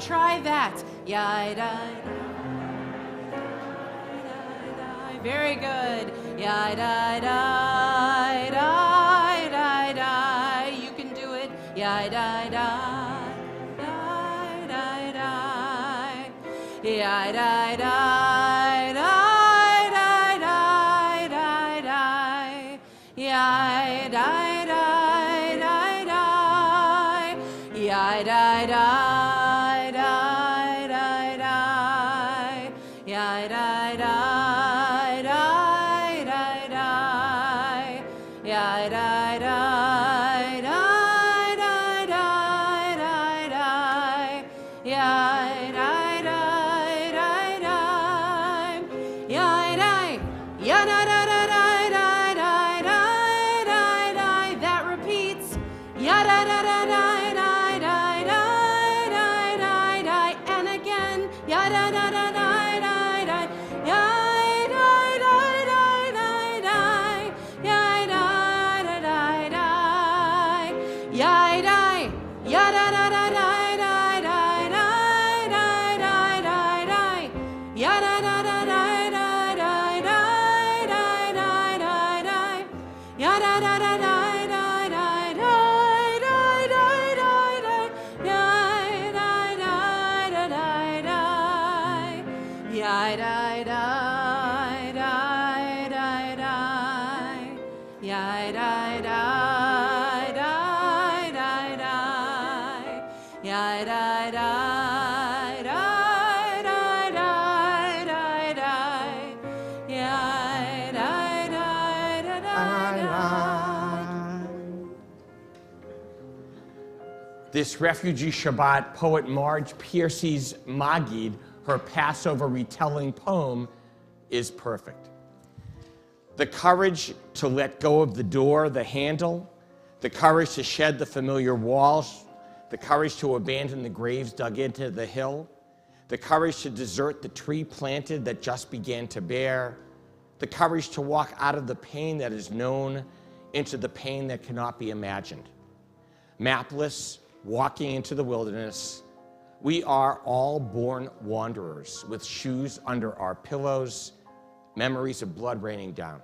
Try that. Very good. You can do it. That repeats. And again. This Refugee Shabbat, poet Marge Piercy's Magid, her Passover retelling poem, is perfect. The courage to let go of the door, the handle, the courage to shed the familiar walls, the courage to abandon the graves dug into the hill, the courage to desert the tree planted that just began to bear, the courage to walk out of the pain that is known into the pain that cannot be imagined. Mapless, walking into the wilderness, we are all born wanderers with shoes under our pillows, memories of blood raining down.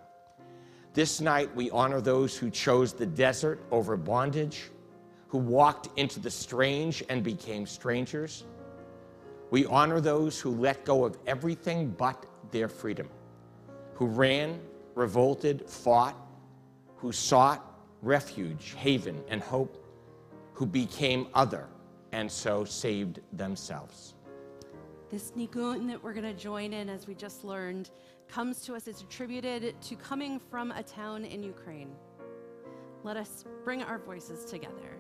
This night, we honor those who chose the desert over bondage, who walked into the strange and became strangers. We honor those who let go of everything but their freedom, who ran, revolted, fought, who sought refuge, haven, and hope, who became other and so saved themselves. This nigun that we're going to join in, as we just learned, comes to us, it's attributed to coming from a town in Ukraine. Let us bring our voices together.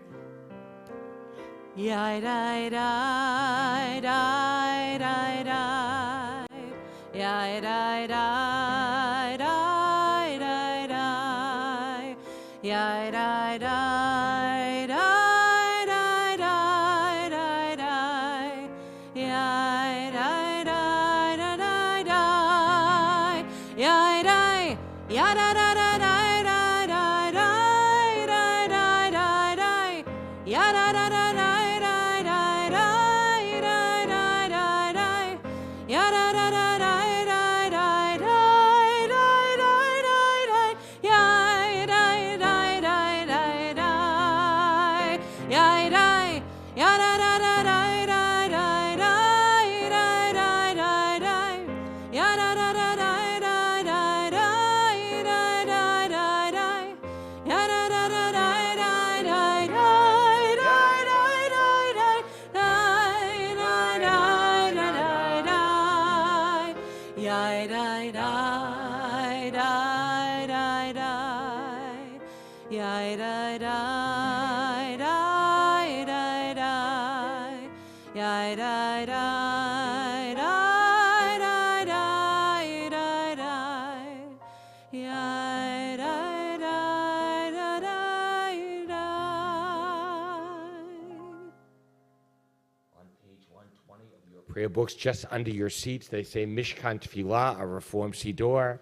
Prayer books just under your seats. They say Mishkan Tefillah, a Reform Sidor.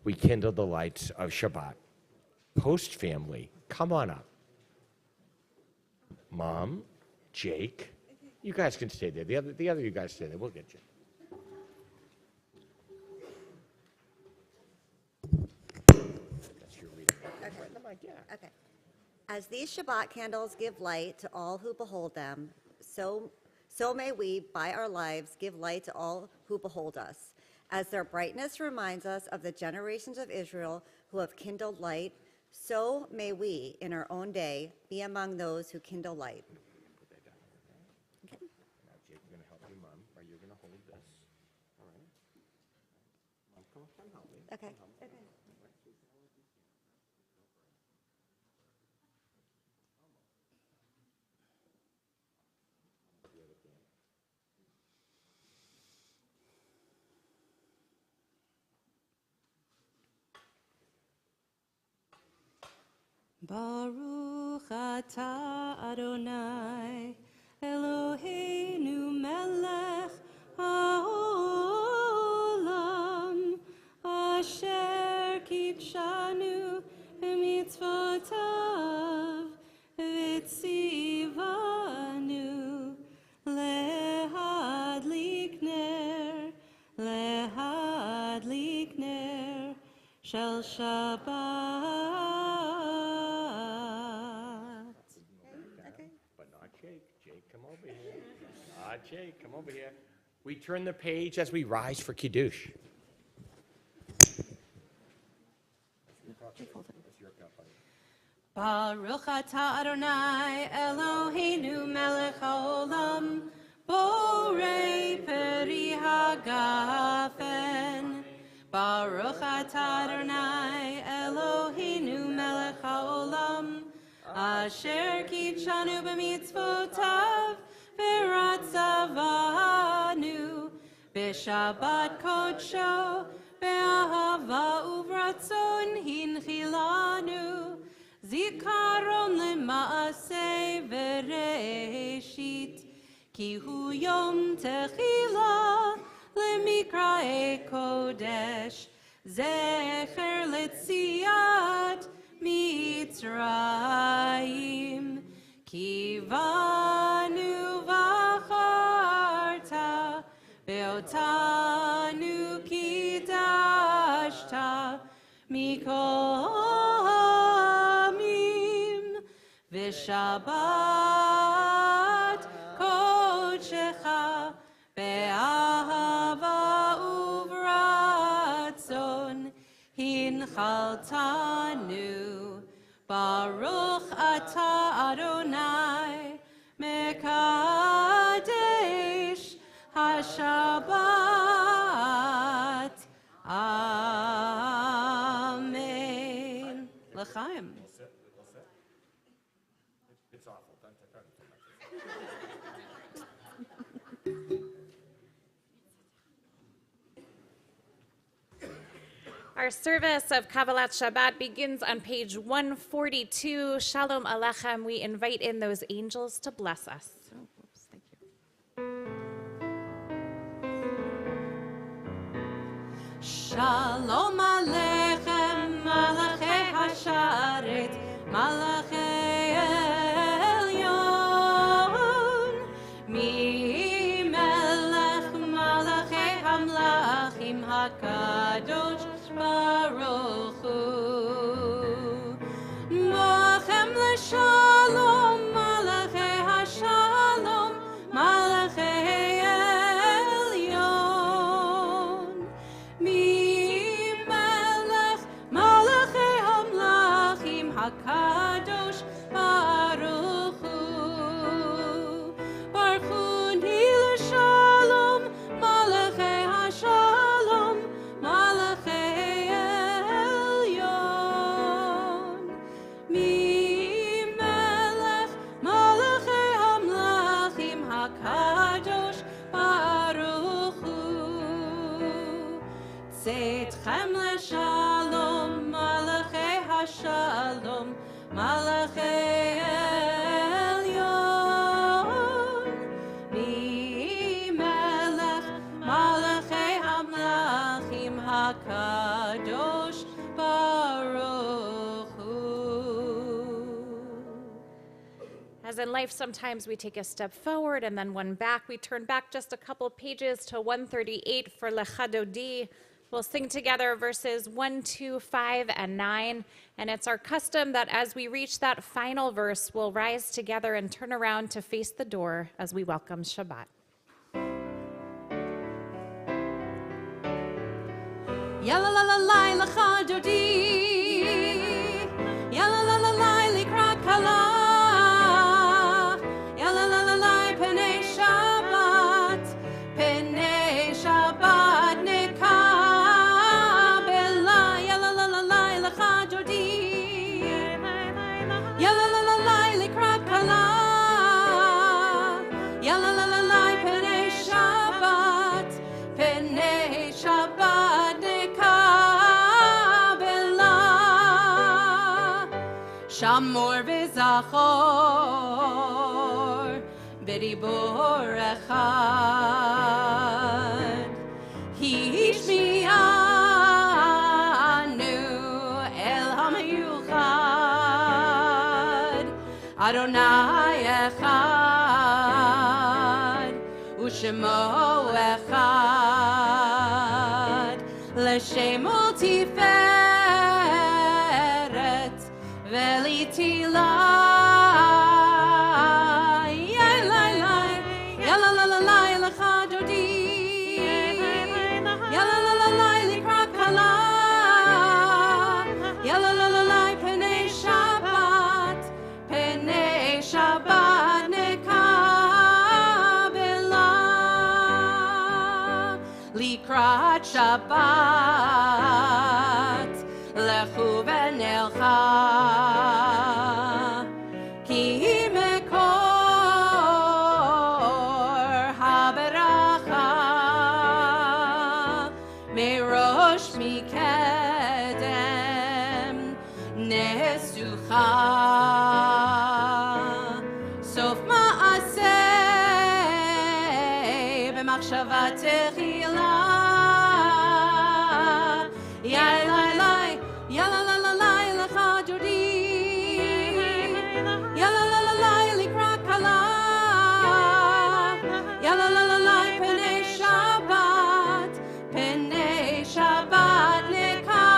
We kindle the lights of Shabbat. Host family, come on up. Mom, Jake, you guys can stay there. The other you guys stay there. We'll get you. That's your reading. Okay. Okay. As these Shabbat candles give light to all who behold them, so may we, by our lives, give light to all who behold us. As their brightness reminds us of the generations of Israel who have kindled light, so may we, in our own day, be among those who kindle light. Okay. Now, Jake, I'm going to help you, Mom, or you're going to hold this. All right? Mom, come help me. Okay. Baruch atah Adonai, Eloheinu melech haolam, asher kitshanu b'mitzvotav, v'tzivanu lehadlik ner shel Shabbat. Jake, come over here. We turn the page as we rise for Kiddush. Baruch atah Adonai Eloheinu melech haolam, borei peri hagafen. Baruch atah Adonai Eloheinu melech haolam, asher kitshanu b'mitzvotav, v'ratzavanu b'shabbat kodsho, be'ahava uvratzon hinchilanu, zikaron lema'aseh v'reshit, ki hu yom techila lemikrae kodesh, zecher letziat mitzrayim, ki vanu v'acharta be'otanu kidashta mikol amim v'shabbat kodshecha be'ahava uvratzon hinchaltanu. Baruch atah Adonai mekadesh haShabbat. Amen. L'chaim. It's awful. Our service of Kabbalat Shabbat begins on page 142. Shalom Alechem. We invite in those angels to bless us. Oh, whoops, thank you. Shalom Alechem. in life, sometimes we take a step forward and then one back. We turn back just a couple pages to 138 for Lecha Dodi. We'll sing together verses 1, 2, 5, and 9. And it's our custom that as we reach that final verse, we'll rise together and turn around to face the door as we welcome Shabbat. Yalla la la la lecha dodi, yalla la la la likra kala, yalla la la la penei Shabbat nekabela, yalla la la la lecha dodi, yalla la la la likra kala, yalla la la la penei Shabbat Shamor v'zachor b'dibor echad hishmi'anu el hamayuchad Adonai echad u'shemo echad l'shemo tiferet Velitila, yalla la la la lecha dodi, yalla la la la likra kala, yalla la la la penei Shabbat nekabela, likrat Shabbat lechu v'nelcha. Sof ma'aseh b'machshava techila, yalla la la la lecha dodi, yalla la la la likra kala, yalla la la la penei Shabbat nekabela,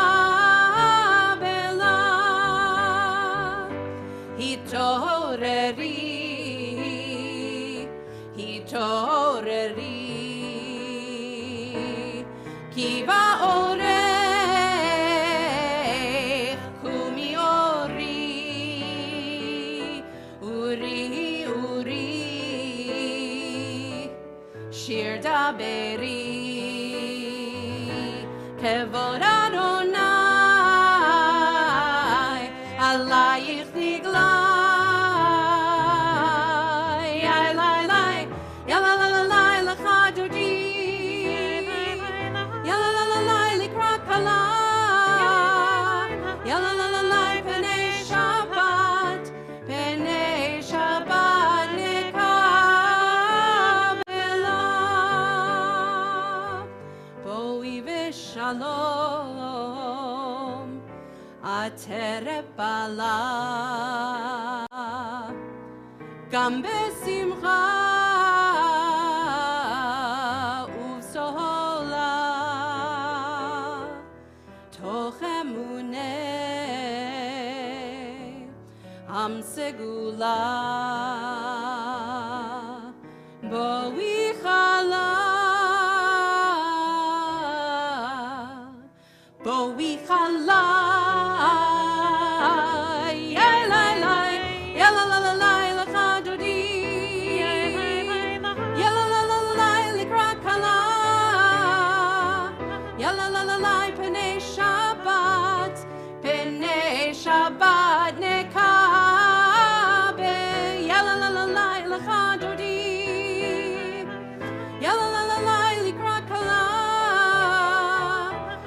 hitoreri, kiva orech kumi uri, shir daberi, kevod Adonai, alayich nigla. Shalom, aterepala, gam besimcha uvsohola, toch emuneh am segula, boichala. Boichala, yalla la la lecha dodi, yalla la la likra kala, yalla la la penei Shabbat nekabe, yalla la la lecha dodi, yalla la la likra kala,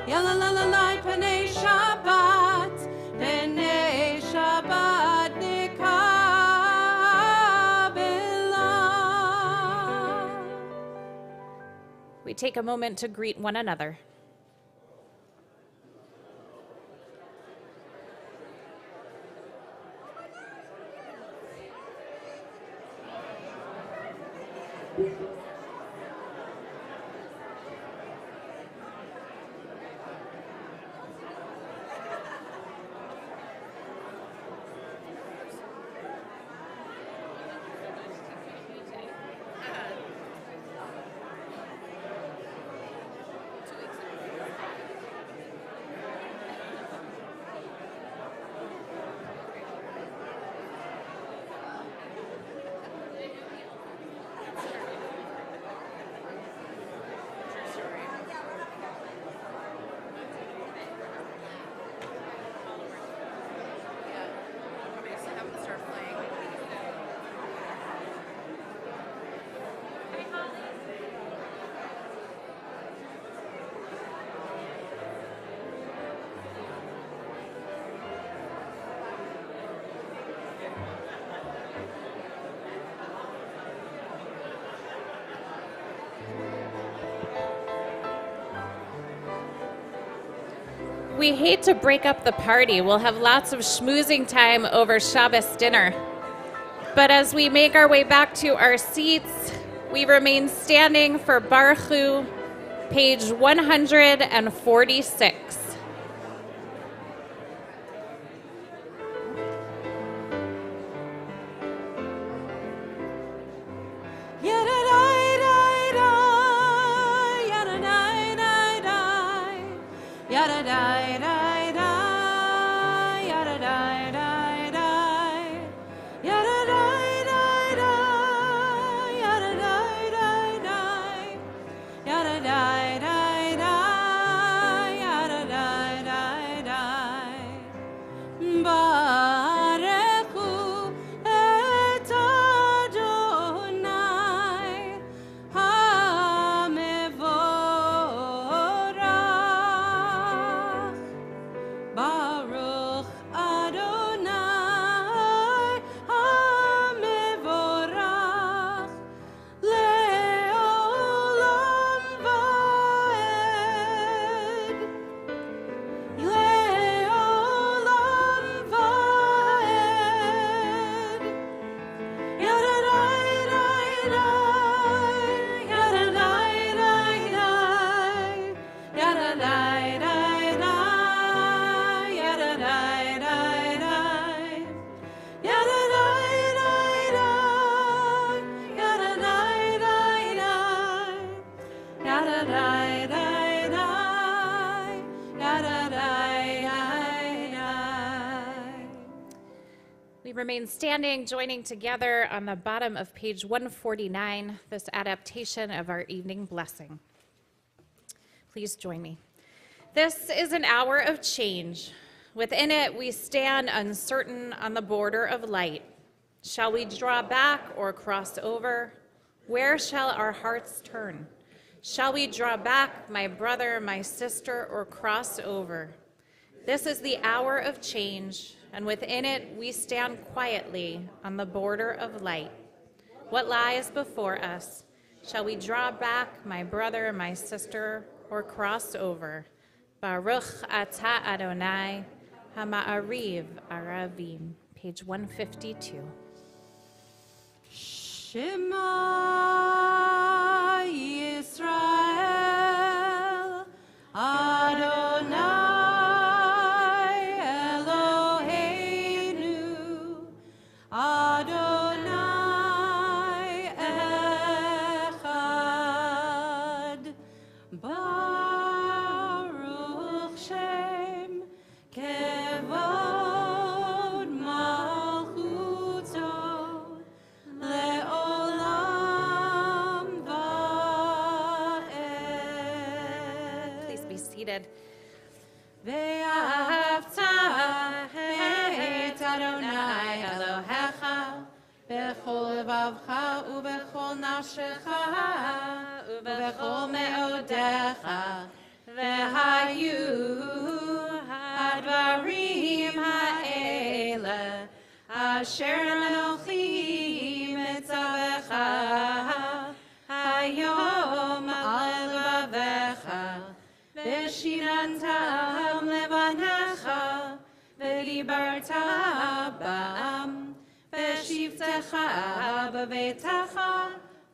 yalla la la penei Shabbat nekabela. We take a moment to greet one another. We hate to break up the party. We'll have lots of schmoozing time over Shabbos dinner. But as we make our way back to our seats, we remain standing for Baruch Hu, page 146. We remain standing, joining together on the bottom of page 149, this adaptation of our evening blessing. Please join me. This is an hour of change. Within it, we stand uncertain on the border of light. Shall we draw back or cross over? Where shall our hearts turn? Shall we draw back, my brother, my sister, or cross over? This is the hour of change, and within it we stand quietly on the border of light. What lies before us? Shall we draw back, my brother, my sister, or cross over? Baruch atah Adonai, hama'ariv aravim, page 152. Shema Yisrael, Adonai Eloheinu, Adonai Echad, Baruch Shem Kevod Malchuto, Le'olam Va'ed. Please be seated. Ve'ahavta et Adonai Elohecha bechol levavcha ubechol nafshecha ubechol me'odecha ve'hayu hadvarim ha'ele asher anochi mitzavecha hayom al levavecha V'shinantam levanecha, v'dibarta ba'am, v'shivtecha b'veitecha,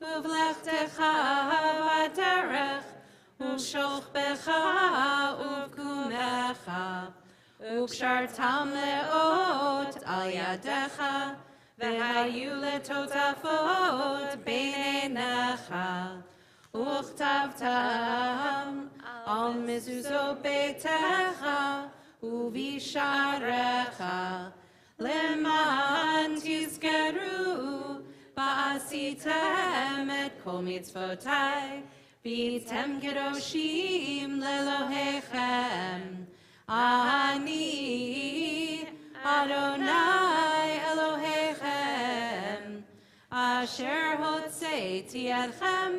ובלכתך בדרך, ובשוכבך ובקומך, וקשרתם לאות על ידך, והיו לטוטפות בין עיניך, וכתבתם על מזוזות ביתך ובשעריך, למען תזכרו ועשיתם את כל מצוותיי, והייתם קדושים לאלוהיכם. אני אדוני אלוהיכם, אשר הוצאתי אתכם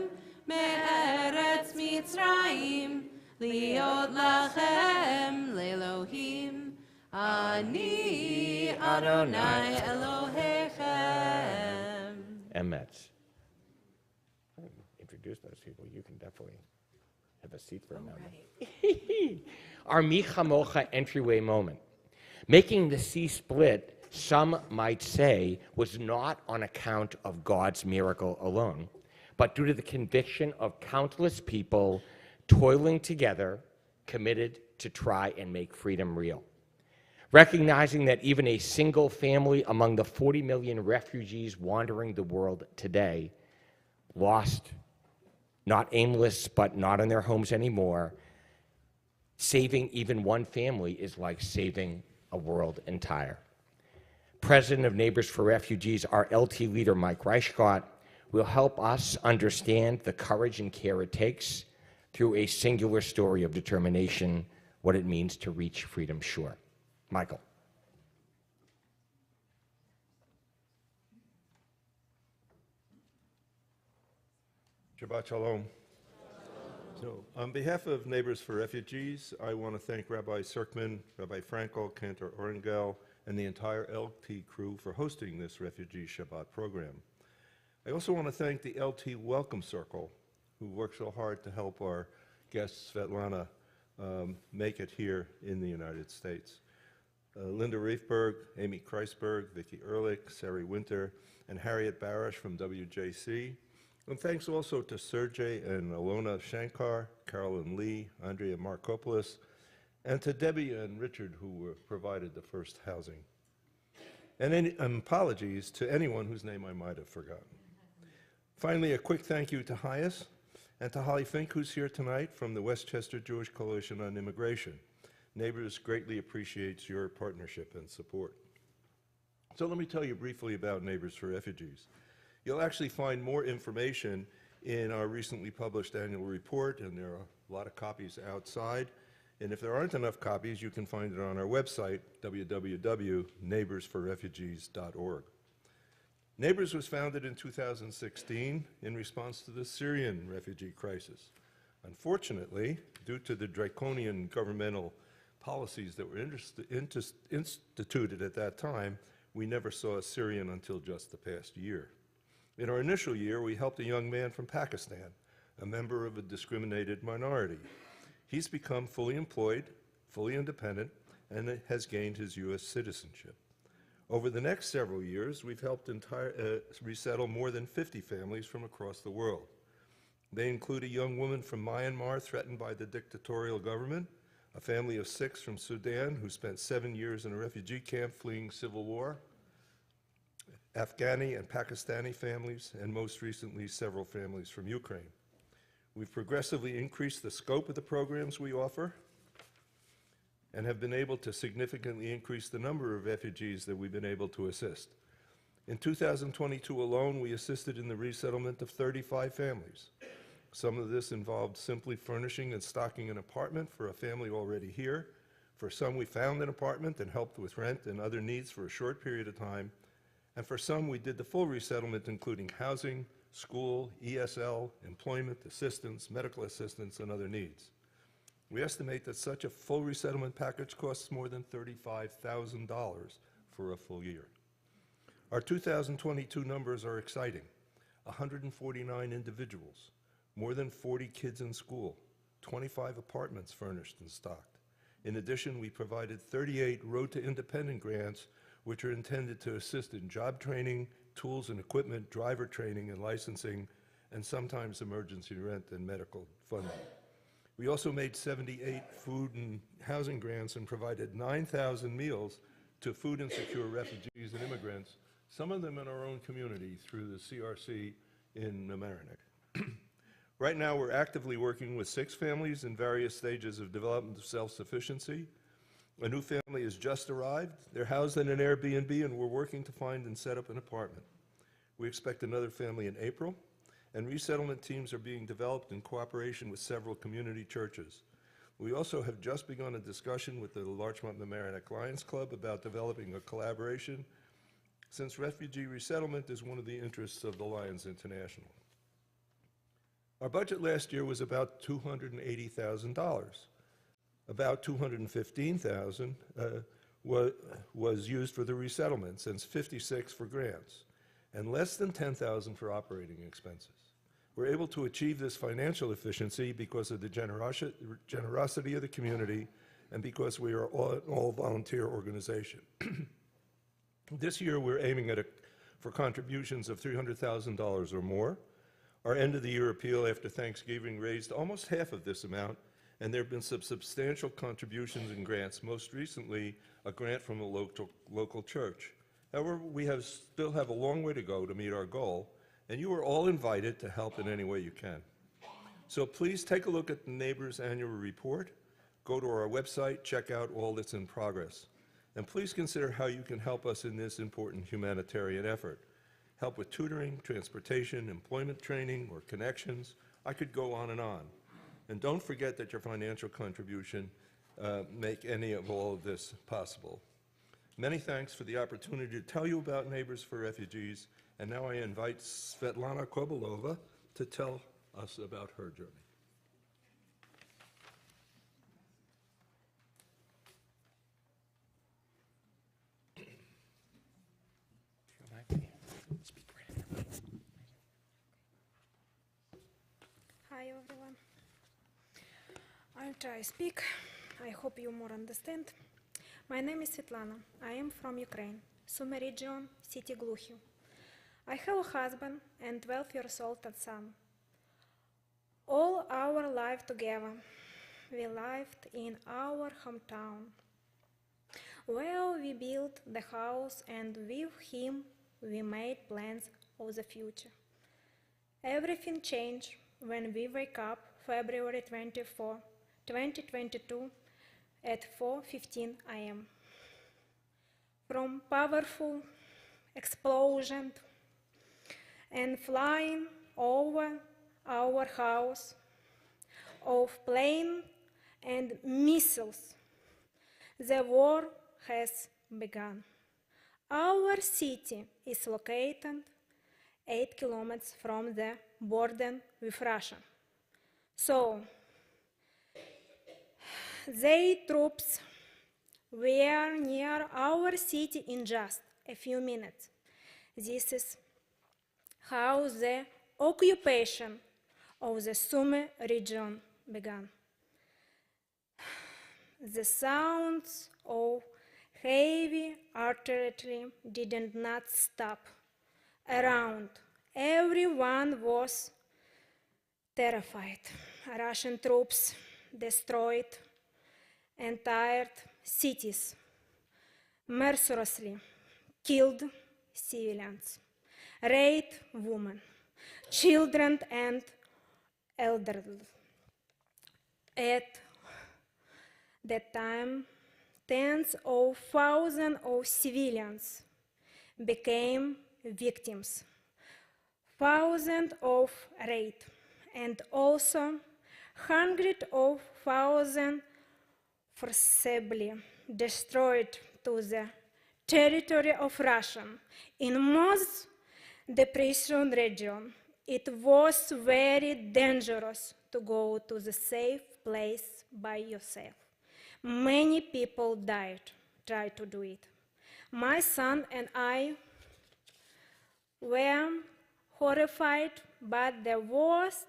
מארץ מצרים, להיות לכם לאלוהים. אני אדוני אלוהיכם. Emet. Introduce those people. You can definitely have a seat for a moment. Our Mi Chamocha entryway moment. Making the sea split, some might say, was not on account of God's miracle alone, but due to the conviction of countless people toiling together, committed to try and make freedom real. Recognizing that even a single family among the 40 million refugees wandering the world today, lost, not aimless, but not in their homes anymore, saving even one family is like saving a world entire. President of Neighbors for Refugees, our LT leader, Mike Reichgott, will help us understand the courage and care it takes through a singular story of determination, what it means to reach freedom shore. Michael. Shabbat Shalom. So, on behalf of Neighbors for Refugees, I want to thank Rabbi Serkman, Rabbi Frankel, Cantor Orengel, and the entire LT crew for hosting this Refugee Shabbat program. I also want to thank the LT Welcome Circle, who worked so hard to help our guest Svetlana make it here in the United States. Linda Riefberg, Amy Kreisberg, Vicki Ehrlich, Sari Winter, and Harriet Barish from WJC. And thanks also to Sergey and Alona Shankar, Carolyn Lee, Andrea Markopoulos, and to Debbie and Richard, who provided the first housing. And apologies to anyone whose name I might have forgotten. Finally, a quick thank you to Hayes and to Holly Fink, who's here tonight from the Westchester Jewish Coalition on Immigration. Neighbors greatly appreciates your partnership and support. So let me tell you briefly about Neighbors for Refugees. You'll actually find more information in our recently published annual report, and there are a lot of copies outside. And if there aren't enough copies, you can find it on our website, www.neighborsforrefugees.org. Neighbors was founded in 2016 in response to the Syrian refugee crisis. Unfortunately, due to the draconian governmental policies that were instituted at that time, we never saw a Syrian until just the past year. In our initial year, we helped a young man from Pakistan, a member of a discriminated minority. He's become fully employed, fully independent, and has gained his U.S. citizenship. Over the next several years, we've helped resettle more than 50 families from across the world. They include a young woman from Myanmar threatened by the dictatorial government, a family of 6 from Sudan who spent 7 years in a refugee camp fleeing civil war, Afghani and Pakistani families, and most recently, several families from Ukraine. We've progressively increased the scope of the programs we offer and have been able to significantly increase the number of refugees that we've been able to assist. In 2022 alone, we assisted in the resettlement of 35 families. Some of this involved simply furnishing and stocking an apartment for a family already here. For some, we found an apartment and helped with rent and other needs for a short period of time. And for some, we did the full resettlement, including housing, school, ESL, employment, assistance, medical assistance, and other needs. We estimate that such a full resettlement package costs more than $35,000 for a full year. Our 2022 numbers are exciting. 149 individuals, more than 40 kids in school, 25 apartments furnished and stocked. In addition, we provided 38 Road to Independent grants, which are intended to assist in job training, tools and equipment, driver training and licensing, and sometimes emergency rent and medical funding. We also made 78 food and housing grants and provided 9,000 meals to food insecure refugees and immigrants, some of them in our own community through the CRC in Mamaroneck. Right now, we're actively working with 6 families in various stages of development of self-sufficiency. A new family has just arrived. They're housed in an Airbnb, and we're working to find and set up an apartment. We expect another family in April, and resettlement teams are being developed in cooperation with several community churches. We also have just begun a discussion with the Larchmont Mamaroneck Lions Club about developing a collaboration, since refugee resettlement is one of the interests of the Lions International. Our budget last year was about $280,000. About $215,000 was used for the resettlements, and $56,000 for grants, and less than $10,000 for operating expenses. We're able to achieve this financial efficiency because of the generosity of the community and because we are an all-volunteer organization. This year, we're aiming for contributions of $300,000 or more. Our end-of-the-year appeal after Thanksgiving raised almost half of this amount, and there have been some substantial contributions and grants, most recently a grant from a local church. However, we still have a long way to go to meet our goal, and you are all invited to help in any way you can. So please take a look at the Neighbors Annual Report, go to our website, check out all that's in progress, and please consider how you can help us in this important humanitarian effort. Help with tutoring, transportation, employment training, or connections. I could go on. And don't forget that your financial contribution make any of all of this possible. Many thanks for the opportunity to tell you about Neighbors for Refugees, and now I invite Svetlana Kobalova to tell us about her journey. Hi everyone. I'll try to speak. I hope you more understand. My name is Svetlana. I am from Ukraine, Sumy region, city Gluhy. I have a husband and 12 years old son. All our life together, we lived in our hometown, where we built the house, and with him we made plans of the future. Everything changed when we wake up February 24, 2022 at 4:15 a.m. From powerful explosion and flying over our house of planes and missiles, the war has begun. Our city is located 8 kilometers from the border with Russia. So, their troops were near our city in just a few minutes. This is how the occupation of the Sumy region began. The sounds of heavy artillery did not stop. Around, everyone was terrified. Russian troops destroyed entire cities, mercilessly killed civilians, raped women, children, and elderly. At that time, tens of thousands of civilians became victims, thousands of raped, and also hundreds of thousands forcibly destroyed to the territory of Russia. In most depression region, it was very dangerous to go to the safe place by yourself. Many people died trying to do it. My son and I were horrified, but the worst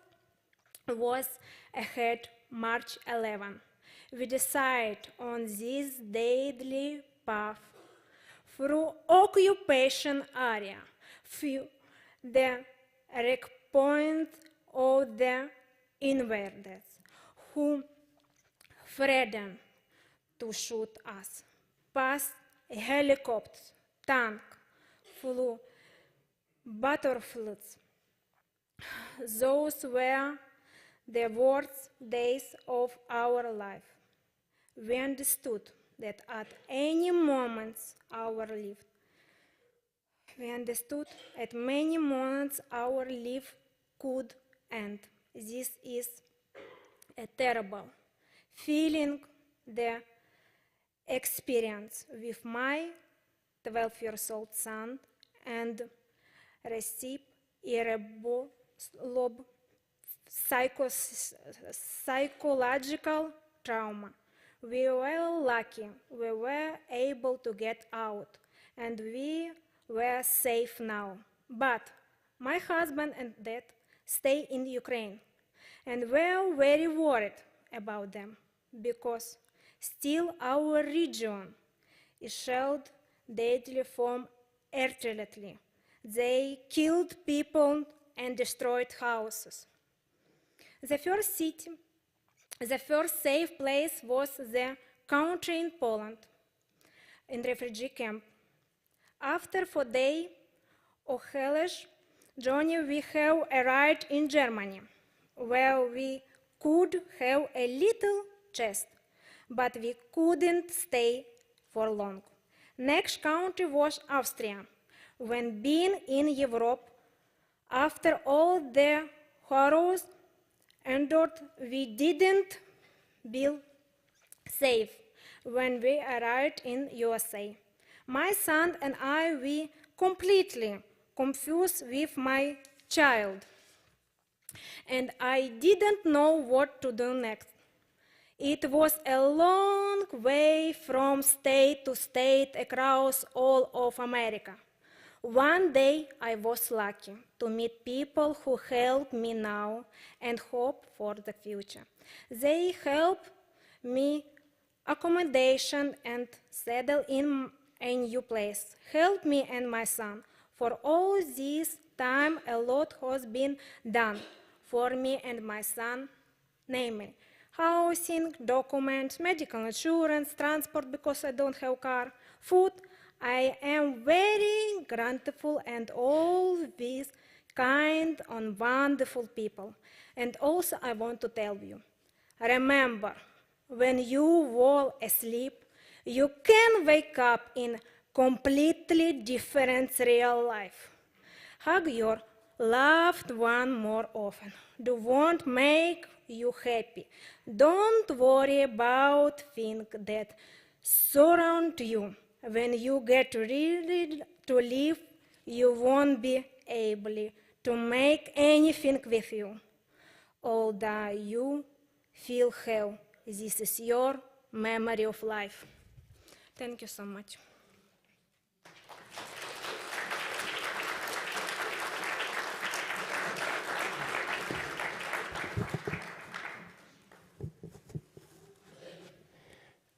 was ahead. March 11. We decided on this deadly path through occupation area, through the point of the invaders who threatened to shoot us. Past helicopters, tank, flew battlefields. Those were the worst days of our life. We understood that at any moment our life, could end. This is a terrible feeling. The experience with my 12-year-old son and receive irreparable psychological trauma. We were lucky we were able to get out, and we were safe now. But my husband and dad stay in Ukraine, and we're very worried about them because still our region is shelled deadly from artillery. They killed people and destroyed houses. The first safe place was the country in Poland, in refugee camp. After 4 days of hellish journey, we have arrived in Germany, where we could have a little rest, but we couldn't stay for long. Next country was Austria. When being in Europe, after all the horrors endured, we didn't feel safe when we arrived in USA. My son and I were completely confused with my child, and I didn't know what to do next. It was a long way from state to state across all of America. One day I was lucky to meet people who help me now and hope for the future. They helped me accommodation and settle in a new place, help me and my son. For all this time, a lot has been done for me and my son, namely housing, documents, medical insurance, transport because I don't have a car, food. I am very grateful and all these kind and wonderful people. And also I want to tell you, remember, when you fall asleep, you can wake up in completely different real life. Hug your loved one more often. Do won't make you happy. Don't worry about things that surround you. When you get ready to leave, you won't be able to make anything with you. All that you feel have, this is your memory of life. Thank you so much.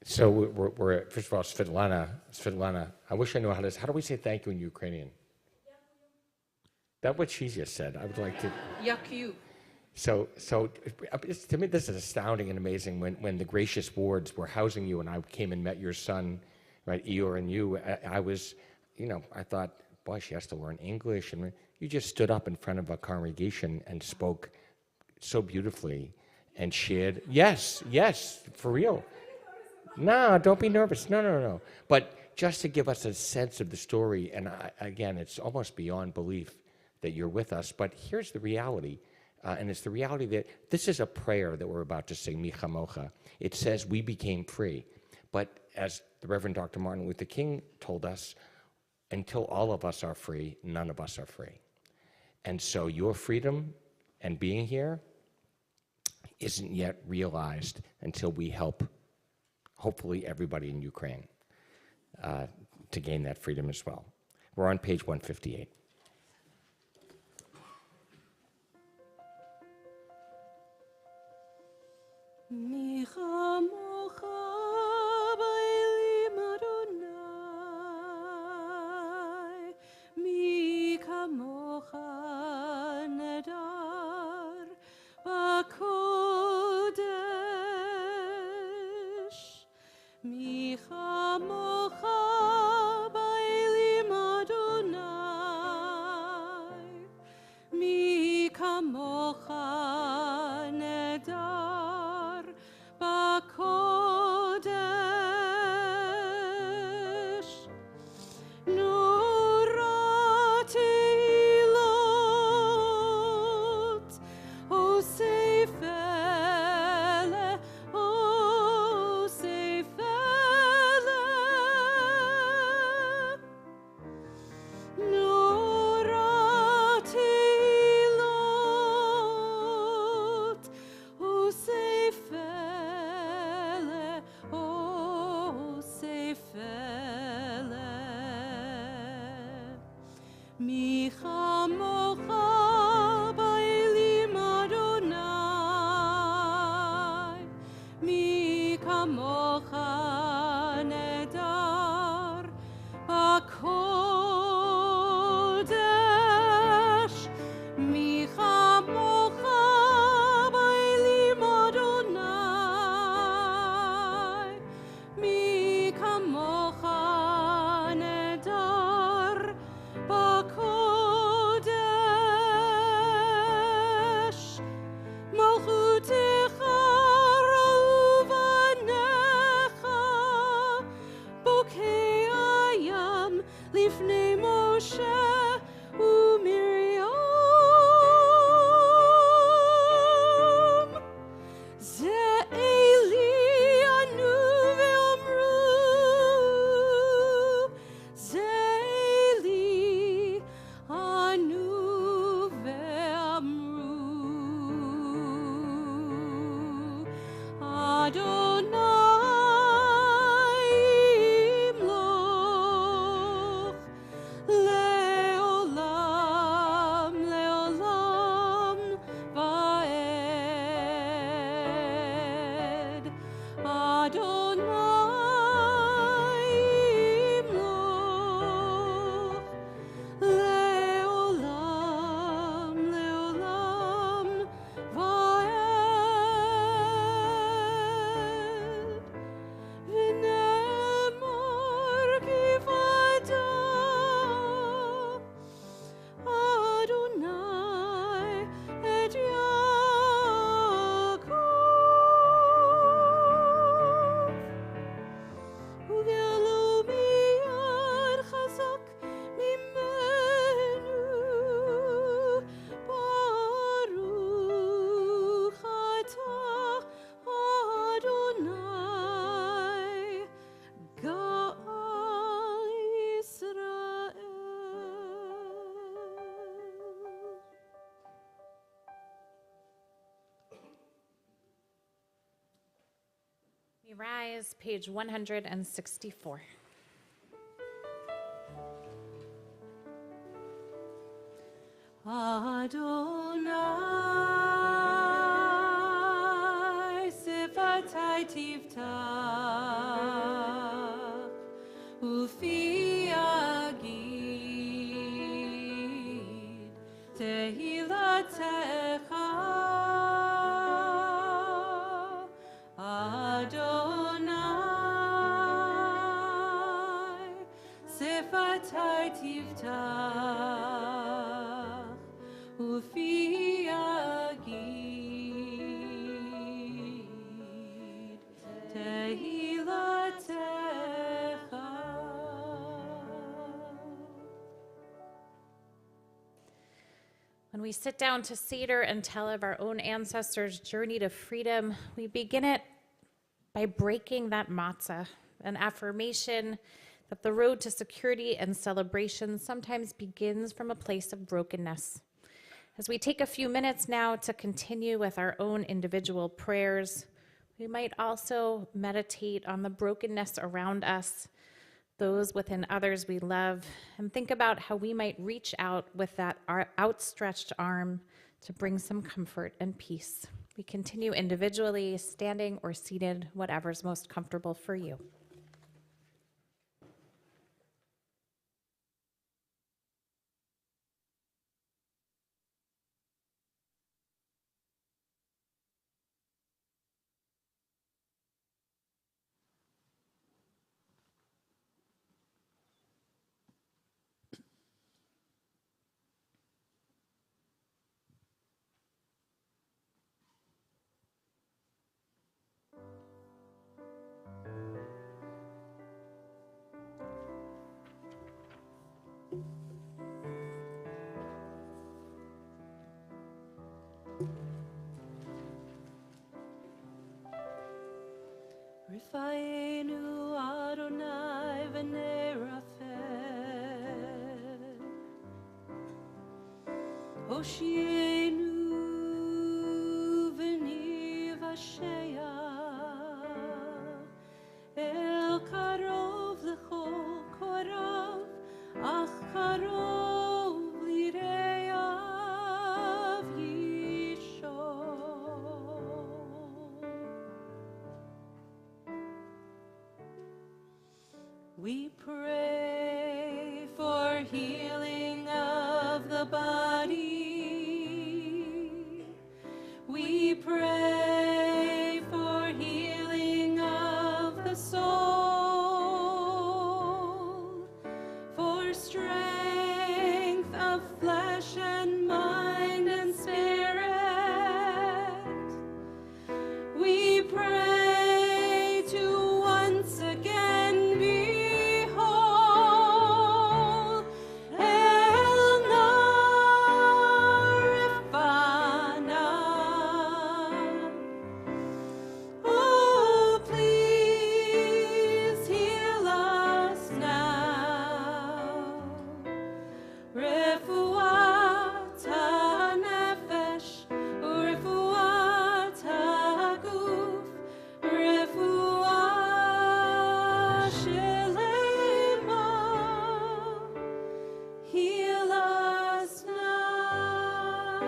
So we're first of all, Svetlana, I wish I knew how do we say thank you in Ukrainian? That's what she just said. I would like to. Yaku. So to me, this is astounding and amazing. When the gracious wards were housing you and I came and met your son, right, Eeyore, and you, I was, I thought, boy, she has to learn English. And you just stood up in front of a congregation and spoke so beautifully and shared. Yes, for real. No, don't be nervous. No. But just to give us a sense of the story, and again, it's almost beyond belief that you're with us. But here's the reality. And it's the reality that this is a prayer that we're about to sing, Mi Chamocha. It says we became free. But as the Reverend Dr. Martin Luther King told us, until all of us are free, none of us are free. And so your freedom and being here isn't yet realized until we help, hopefully, everybody in Ukraine to gain that freedom as well. We're on page 158. Mi chamocha b'elim Adonai, mi kamocha nedar. kamocha nedar bakodesh. Nurat ilot, o seifele, o seifele. Nurat ilot, o seifele, o seifele. Mi chamocha ba'elim Adonai, mi kamocha nedar bakodesh, mi chamocha ba'elim Adonai, mi kamocha nedar bakodesh. Malchutecha rauvanecha, bokei ayam lifnei Moshe uMiriam. Ze Eli anu ve'omru, Ze Eli anu ve'amru, Adonai imloch leolam, leolam va'ed. Adonai imloch leolam, leolam va'ed. V'ne'emor kivada Adonai et Yaakov. Ugelo miyad chazak mimenu, Baruch atah Adonai Ga'al Yisrael. We rise, page 164. Adonai sifatai tiftach ufi agid tehilatecha. Adonai sifatai tiftach ufi agid tehilatecha. When we sit down to Seder and tell of our own ancestors' journey to freedom, we begin it by breaking that matzah, an affirmation that the road to security and celebration sometimes begins from a place of brokenness. As we take a few minutes now to continue with our own individual prayers, we might also meditate on the brokenness around us, those within others we love, and think about how we might reach out with that outstretched arm to bring some comfort and peace. We continue individually, standing or seated, whatever's most comfortable for you. Rifayenu Adonai v'nerafeh. Hoshienu v'nivashea. El karov l'chol korav, ach karov lireav yishol. We pray for healing of the body. We pray for healing of the soul, for strength of flesh and mind and spirit. We pray to once again be whole. El Narifana. Oh, please heal us now. Refuat ha-nefesh, refuat ha-guf, refuat shelema. Heal us now.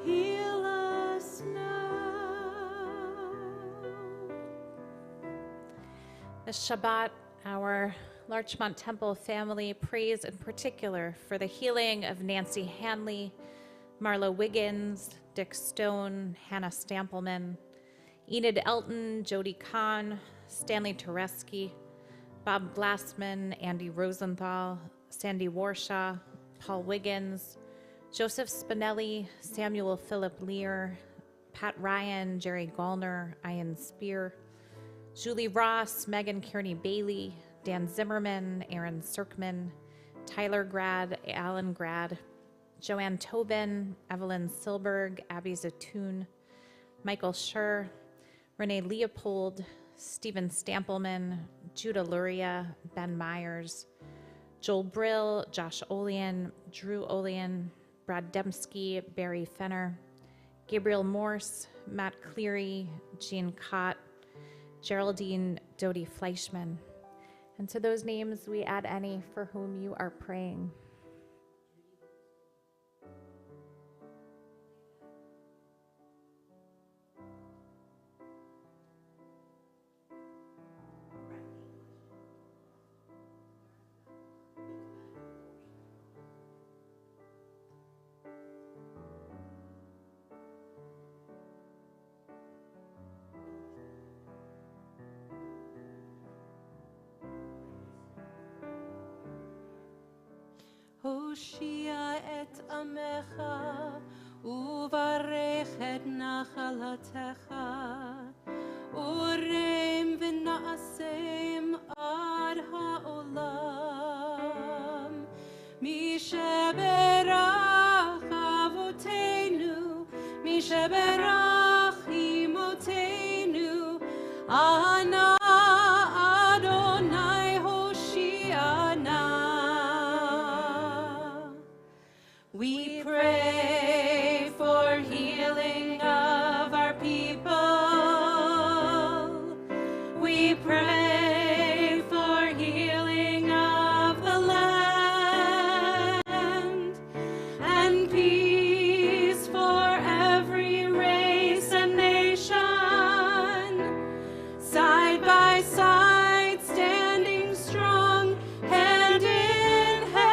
Heal us now. This Shabbat, our Larchmont Temple family prays in particular for the healing of Nancy Hanley, Marla Wiggins, Dick Stone, Hannah Stampleman, Enid Elton, Jody Kahn, Stanley Tereski, Bob Glassman, Andy Rosenthal, Sandy Warshaw, Paul Wiggins, Joseph Spinelli, Samuel Philip Lear, Pat Ryan, Jerry Gallner, Ian Spear, Julie Ross, Megan Kearney Bailey, Dan Zimmerman, Aaron Serkman, Tyler Grad, Alan Grad, Joanne Tobin, Evelyn Silberg, Abby Zatoon, Michael Schur, Renee Leopold, Stephen Stampleman, Judah Luria, Ben Myers, Joel Brill, Josh Olian, Drew Olian, Brad Dembski, Barry Fenner, Gabriel Morse, Matt Cleary, Jean Cott, Geraldine Doty Fleischman. And to those names, we add any for whom you are praying. הושיע את עמך וברך את נחלתך ורם ונעשם עד העולם מי שברך אבותינו מי שברך אמותינו אנא אדוני הושיענה. We pray for healing of our people. We pray for healing of the land and peace for every race and nation. Side by side, standing strong, hand in hand.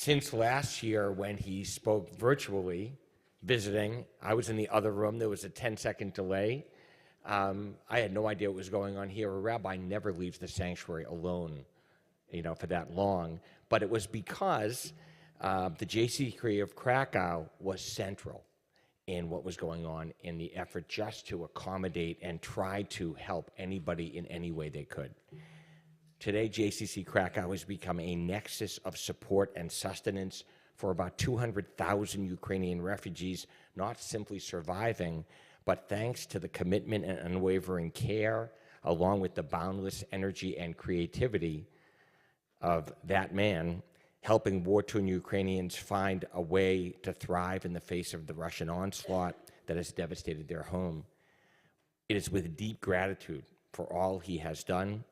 Since last year when he spoke virtually, visiting, I was in the other room. There was a 10-second delay. I had no idea what was going on here. A rabbi never leaves the sanctuary alone, for that long. But it was because the JCC of Krakow was central in what was going on in the effort just to accommodate and try to help anybody in any way they could. Today, JCC Krakow has become a nexus of support and sustenance for about 200,000 Ukrainian refugees, not simply surviving, but thanks to the commitment and unwavering care, along with the boundless energy and creativity of that man, helping war-torn Ukrainians find a way to thrive in the face of the Russian onslaught that has devastated their home. It is with deep gratitude for all he has done,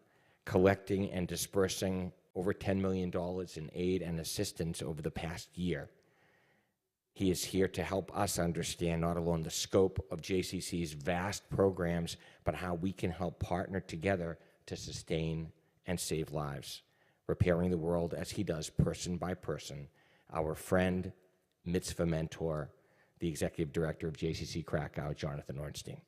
collecting and dispersing over $10 million in aid and assistance over the past year. He is here to help us understand not alone the scope of JCC's vast programs, but how we can help partner together to sustain and save lives, repairing the world as he does person by person. Our friend, mitzvah mentor, the executive director of JCC Krakow, Jonathan Ornstein.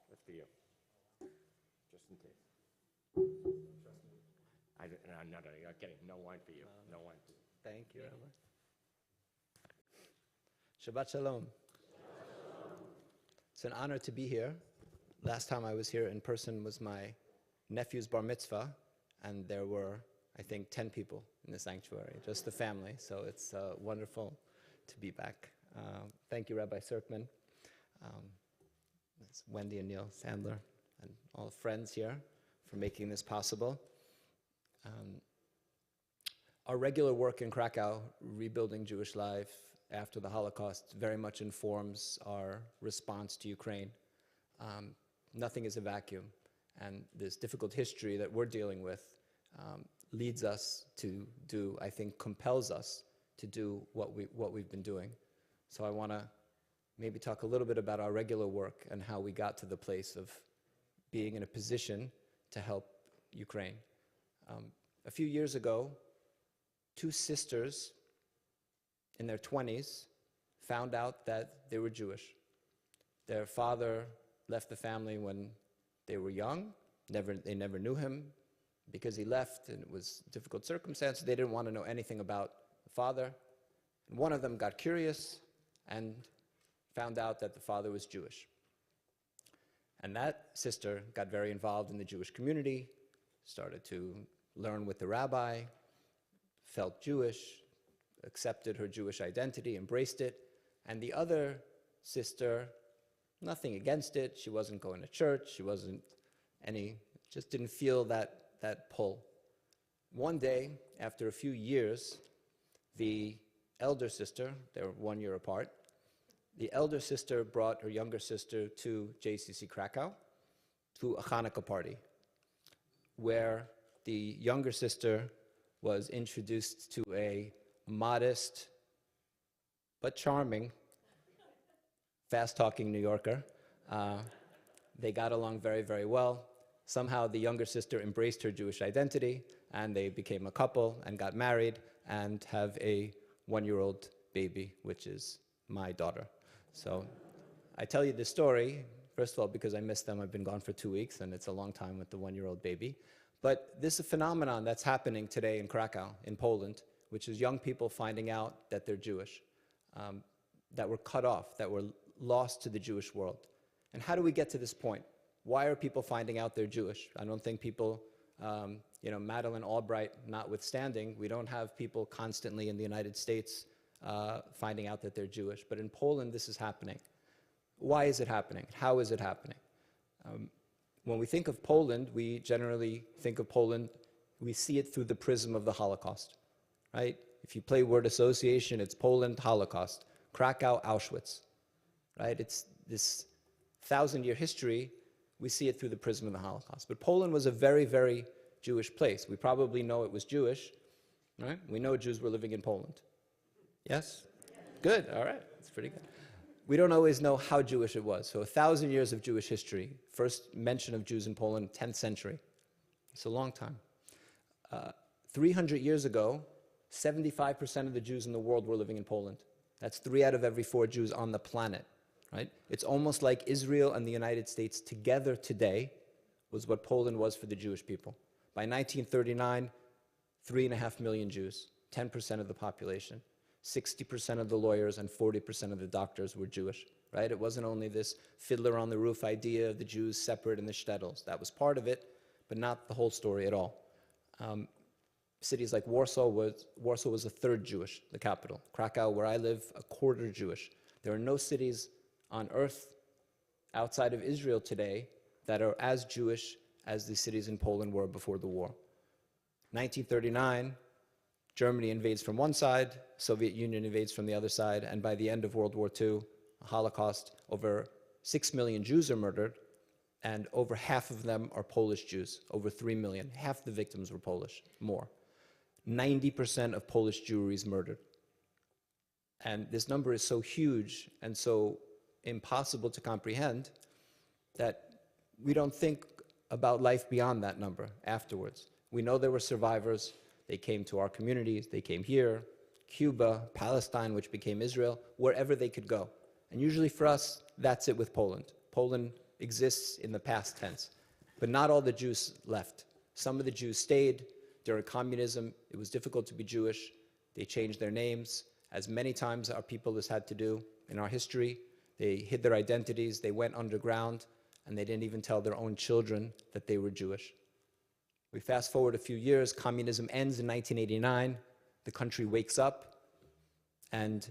That's for you. Just in case. No, I'm kidding. No wine for you. No wine for you. Thank you, Rabbi. Shabbat Shalom. It's an honor to be here. Last time I was here in person was my nephew's bar mitzvah, and there were, I think, 10 people in the sanctuary, just the family. So it's wonderful to be back. Thank you, Rabbi Serkman, Wendy and Neil Sandler, and all the friends here for making this possible. Our regular work in Krakow, rebuilding Jewish life after the Holocaust, very much informs our response to Ukraine. Nothing is a vacuum, and this difficult history that we're dealing with leads us to do, I think, compels us to do what we've been doing. So I want to maybe talk a little bit about our regular work and how we got to the place of being in a position to help Ukraine. A few years ago, two sisters in their 20s found out that they were Jewish. Their father left the family when they were young. They never knew him because he left, and it was difficult circumstances. They didn't want to know anything about the father. And one of them got curious and found out that the father was Jewish. And that sister got very involved in the Jewish community, started to learn with the rabbi, felt Jewish, accepted her Jewish identity, embraced it. And the other sister, nothing against it. She wasn't going to church. She wasn't just didn't feel that pull. One day, after a few years, the elder sister, they were 1 year apart, the elder sister brought her younger sister to JCC Krakow to a Hanukkah party, where the younger sister was introduced to a modest but charming, fast-talking New Yorker. They got along very, very well. Somehow the younger sister embraced her Jewish identity, and they became a couple and got married and have a 1-year-old baby, which is my daughter. So I tell you this story, first of all, because I miss them. I've been gone for 2 weeks, and it's a long time with the 1-year-old baby. But this is a phenomenon that's happening today in Krakow, in Poland, which is young people finding out that they're Jewish, that were cut off, that were lost to the Jewish world. And how do we get to this point? Why are people finding out they're Jewish? I don't think people, Madeleine Albright notwithstanding, we don't have people constantly in the United States finding out that they're Jewish. But in Poland, this is happening. Why is it happening? How is it happening? When we think of Poland, we generally think of Poland, we see it through the prism of the Holocaust, right? If you play word association, it's Poland, Holocaust. Krakow, Auschwitz, right? It's this 1,000-year history. We see it through the prism of the Holocaust. But Poland was a very, very Jewish place. We probably know it was Jewish, right? We know Jews were living in Poland. Yes? Good, all right, that's pretty good. we don't always know how Jewish it was. So 1,000 years of Jewish history, first mention of Jews in Poland, 10th century. It's a long time. 300 years ago, 75% of the Jews in the world were living in Poland. That's 3 out of every 4 Jews on the planet, right? It's almost like Israel and the United States together today was what Poland was for the Jewish people. By 1939, 3.5 million Jews, 10% of the population. 60% of the lawyers and 40% of the doctors were Jewish, right? It wasn't only this fiddler on the roof idea of the Jews separate in the shtetls. That was part of it, but not the whole story at all. Cities like Warsaw was a third Jewish, the capital. Krakow, where I live, a quarter Jewish. There are no cities on earth outside of Israel today that are as Jewish as the cities in Poland were before the war. 1939, Germany invades from one side, Soviet Union invades from the other side, and by the end of World War II, Holocaust, over 6 million Jews are murdered, and over half of them are Polish Jews, over 3 million. Half the victims were Polish, more. 90% of Polish Jewry is murdered. And this number is so huge and so impossible to comprehend that we don't think about life beyond that number afterwards. We know there were survivors. They came to our communities. They came here, Cuba, Palestine, which became Israel, wherever they could go. And usually for us, that's it with Poland. Poland exists in the past tense. But not all the Jews left. Some of the Jews stayed. During communism, it was difficult to be Jewish. They changed their names, as many times our people has had to do in our history. They hid their identities. They went underground, and they didn't even tell their own children that they were Jewish. We fast forward a few years. Communism ends in 1989. The country wakes up and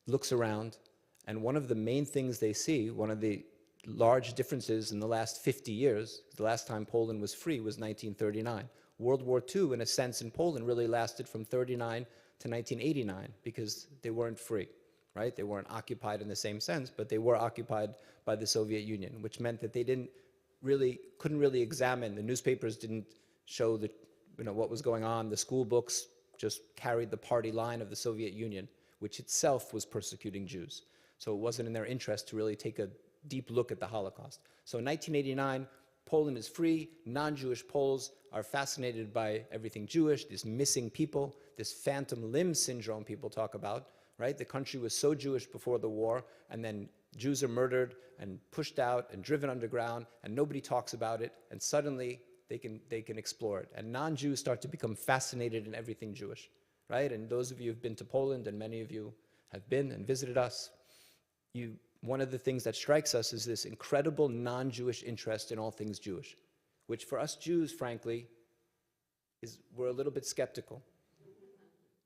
looks around. And one of the main things they see, one of the large differences in the last 50 years, the last time Poland was free was 1939. World War II, in a sense, in Poland really lasted from 1939 to 1989 because they weren't free, right? They weren't occupied in the same sense, but they were occupied by the Soviet Union, which meant that they couldn't really examine. The newspapers didn't show what was going on. The school books just carried the party line of the Soviet Union, which itself was persecuting Jews. So it wasn't in their interest to really take a deep look at the Holocaust. So in 1989, Poland is free. Non-Jewish Poles are fascinated by everything Jewish, this missing people, this phantom limb syndrome people talk about, right? The country was so Jewish before the war, and then Jews are murdered and pushed out and driven underground, and nobody talks about it, and suddenly they can explore it. And non-Jews start to become fascinated in everything Jewish, right? And those of you who've been to Poland, and many of you have been and visited us, one of the things that strikes us is this incredible non-Jewish interest in all things Jewish, which for us Jews, frankly, we're a little bit skeptical,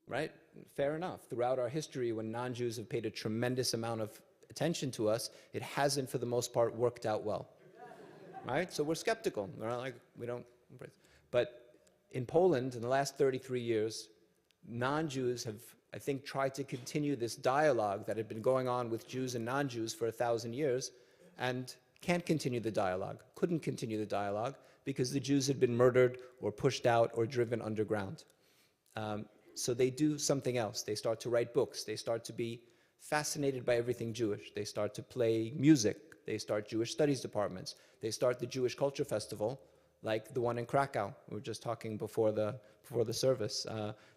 right? Fair enough. Throughout our history, when non-Jews have paid a tremendous amount of attention to us, it hasn't, for the most part, worked out well, right? So we're skeptical. We're not like, we don't embrace. But in Poland, in the last 33 years, non-Jews have, I think, tried to continue this dialogue that had been going on with Jews and non-Jews for 1,000 years, and can't continue the dialogue, couldn't continue the dialogue, because the Jews had been murdered or pushed out or driven underground. So they do something else. They start to write books. They start to be fascinated by everything Jewish. They start to play music. They start Jewish studies departments. They start the Jewish Culture Festival, like the one in Krakow. We were just talking before the service.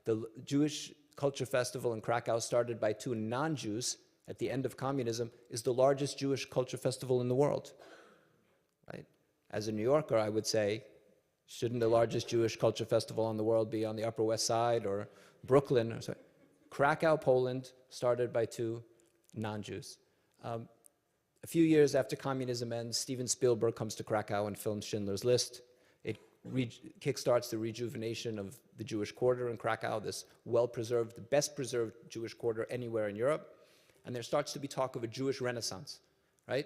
The Jewish Culture Festival in Krakow, started by 2 non-Jews at the end of communism, is the largest Jewish culture festival in the world, right? As a New Yorker, I would say, shouldn't the largest Jewish culture festival in the world be on the Upper West Side or Brooklyn? Or so? Krakow, Poland, started by 2 non-Jews. A few years after communism ends, Steven Spielberg comes to Krakow and films Schindler's List. It kickstarts the rejuvenation of the Jewish quarter in Krakow, this well-preserved, the best-preserved Jewish quarter anywhere in Europe. And there starts to be talk of a Jewish Renaissance, right?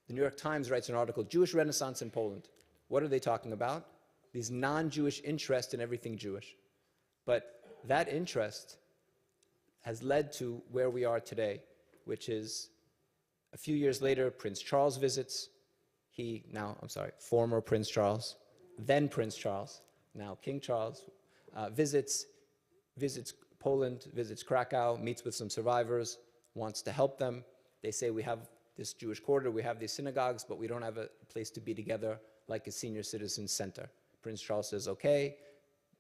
The New York Times writes an article, Jewish Renaissance in Poland. What are they talking about? These non-Jewish interest in everything Jewish. But that interest has led to where we are today, which is a few years later, Prince Charles visits. Former Prince Charles, then Prince Charles, now King Charles, visits Poland, visits Krakow, meets with some survivors, wants to help them. They say we have this Jewish quarter, we have these synagogues, but we don't have a place to be together like a senior citizen center. Prince Charles says, okay,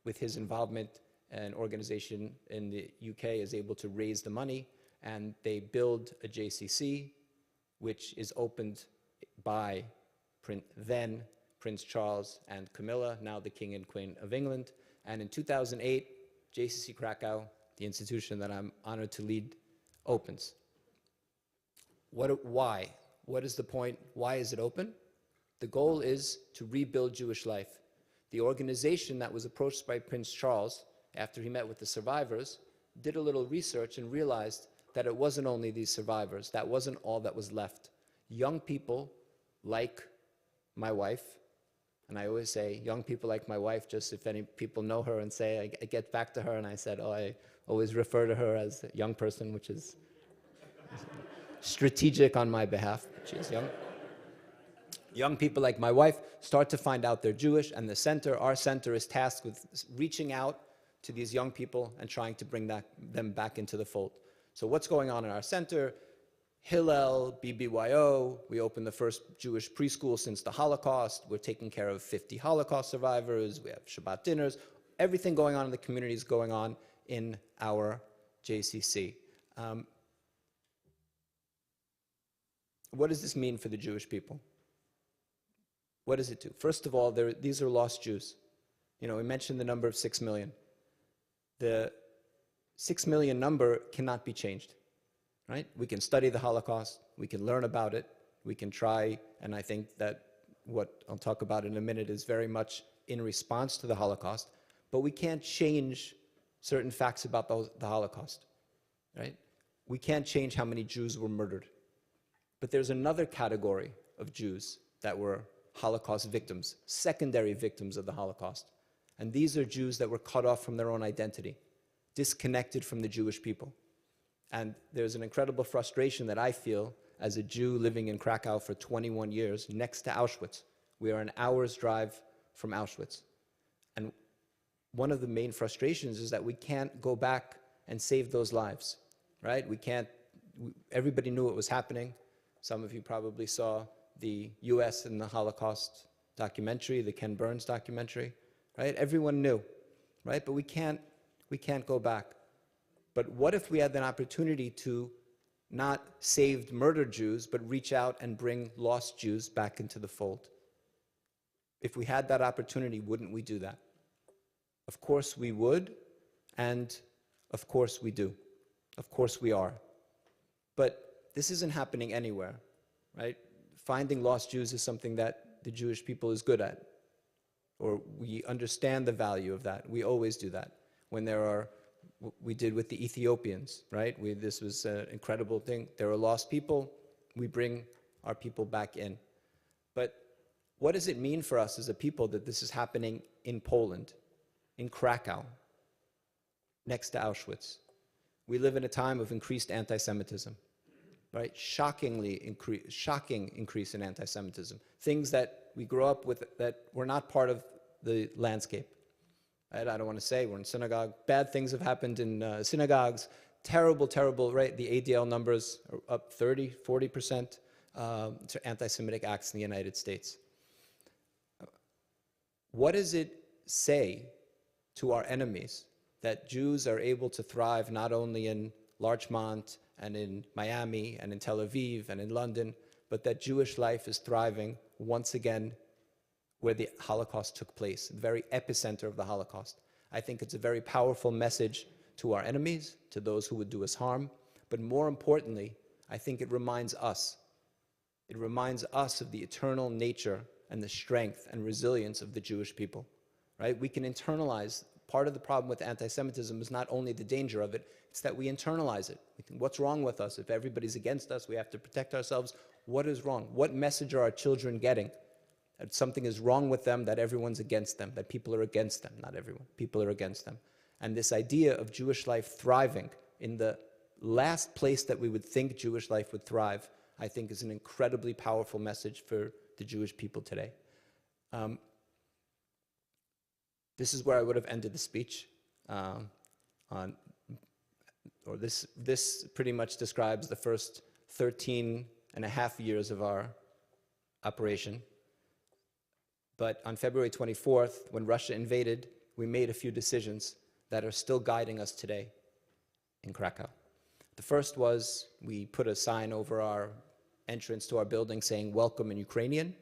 with his involvement, an organization in the UK is able to raise the money, and they build a JCC, which is opened by then Prince Charles and Camilla, now the King and Queen of England. And in 2008, JCC Krakow, the institution that I'm honored to lead, opens. Why? What is the point? Why is it open? The goal is to rebuild Jewish life. The organization that was approached by Prince Charles after he met with the survivors did a little research and realized that it wasn't only these survivors. That wasn't all that was left. Young people like my wife, and I always say young people like my wife, just if any people know her and say, I get back to her and I said, oh, I always refer to her as a young person, which is strategic on my behalf. She is young. Young people like my wife start to find out they're Jewish, and our center is tasked with reaching out to these young people and trying to bring them back into the fold. So what's going on in our center? Hillel, BBYO, we opened the first Jewish preschool since the Holocaust. We're taking care of 50 Holocaust survivors. We have Shabbat dinners. Everything going on in the community is going on in our JCC. What does this mean for the Jewish people? What does it do? First of all, these are lost Jews. We mentioned the number of 6 million. The 6 million number cannot be changed, right? We can study the Holocaust. We can learn about it. We can try, and I think that what I'll talk about in a minute is very much in response to the Holocaust, but we can't change certain facts about the Holocaust, right? We can't change how many Jews were murdered. But there's another category of Jews that were Holocaust victims, secondary victims of the Holocaust. And these are Jews that were cut off from their own identity, disconnected from the Jewish people. And there's an incredible frustration that I feel as a Jew living in Krakow for 21 years next to Auschwitz. We are an hour's drive from Auschwitz. And one of the main frustrations is that we can't go back and save those lives, right? Everybody knew what was happening. Some of you probably saw the US and the Holocaust documentary, the Ken Burns documentary, right? Everyone knew, right? But we can't go back. But what if we had an opportunity to not save murdered Jews, but reach out and bring lost Jews back into the fold? If we had that opportunity, wouldn't we do that? Of course we would, and of course we do. Of course we are. But this isn't happening anywhere, right? Finding lost Jews is something that the Jewish people is good at, or we understand the value of that. We always do that. When we did with the Ethiopians, right? This was an incredible thing. There are lost people. We bring our people back in. But what does it mean for us as a people that this is happening in Poland, in Krakow, next to Auschwitz? We live in a time of increased anti-Semitism. Right? Shocking increase in anti-Semitism. Things that we grow up with that were not part of the landscape. Right? I don't want to say we're in synagogue. Bad things have happened in synagogues. Terrible, terrible, right? The ADL numbers are up 30, 40% to anti-Semitic acts in the United States. What does it say to our enemies that Jews are able to thrive not only in Larchmont and in Miami and in Tel Aviv and in London, but that Jewish life is thriving once again where the Holocaust took place, the very epicenter of the Holocaust? I think it's a very powerful message to our enemies, to those who would do us harm, but more importantly, I think it reminds us. It reminds us of the eternal nature and the strength and resilience of the Jewish people, right? We can internalize. Part of the problem with anti-Semitism is not only the danger of it, it's that we internalize it. We think, what's wrong with us? If everybody's against us, we have to protect ourselves. What is wrong? What message are our children getting? That something is wrong with them, that everyone's against them, that people are against them. Not everyone. People are against them. And this idea of Jewish life thriving in the last place that we would think Jewish life would thrive, I think is an incredibly powerful message for the Jewish people today. This is where I would have ended the speech. This pretty much describes the first 13 and a half years of our operation. But on February 24th, when Russia invaded, we made a few decisions that are still guiding us today in Krakow. The first was we put a sign over our entrance to our building saying, "Welcome in Ukrainian."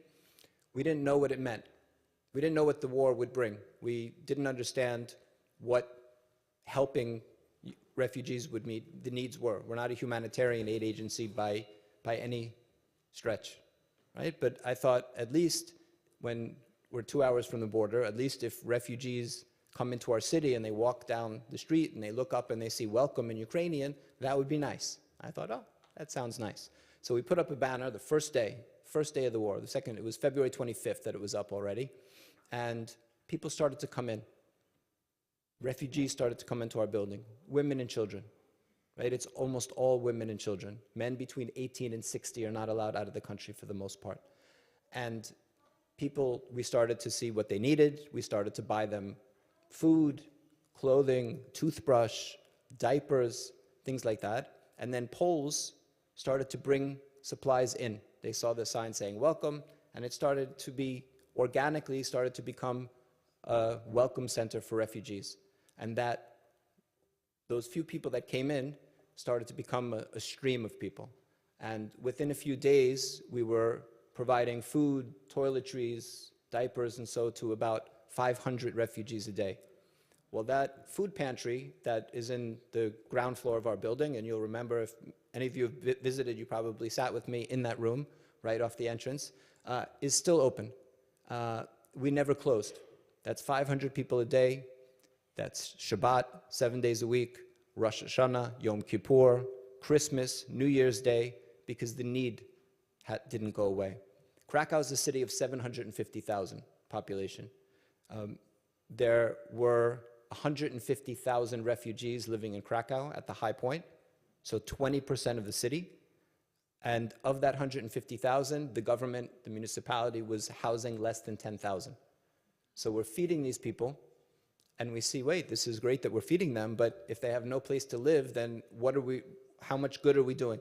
We didn't know what it meant. We didn't know what the war would bring. We didn't understand what helping refugees would meet the needs were. We're not a humanitarian aid agency by any stretch, right? But I thought at least when we're 2 hours from the border, at least if refugees come into our city and they walk down the street and they look up and they see "Welcome in Ukrainian," that would be nice. I thought, oh, that sounds nice. So we put up a banner the first day of the war. The second, it was February 25th that it was up already. And people started to come in. Refugees started to come into our building, women and children, right? It's almost all women and children. Men between 18 and 60 are not allowed out of the country for the most part. And people, we started to see what they needed. We started to buy them food, clothing, toothbrush, diapers, things like that. And then Poles started to bring supplies in. They saw the sign saying "Welcome," and it started to be, organically started to become a welcome center for refugees. And that those few people that came in started to become a stream of people. And within a few days, we were providing food, toiletries, diapers, and so to about 500 refugees a day. Well, that food pantry that is in the ground floor of our building, and you'll remember if any of you have visited, you probably sat with me in that room right off the entrance, is still open. We never closed. That's 500 people a day. That's Shabbat, 7 days a week, Rosh Hashanah, Yom Kippur, Christmas, New Year's Day, because the need didn't go away. Krakow is a city of 750,000 population. There were 150,000 refugees living in Krakow at the high point, so 20% of the city. And of that 150,000, the government, the municipality, was housing less than 10,000. So we're feeding these people, and we see, wait, this is great that we're feeding them, but if they have no place to live, then how much good are we doing?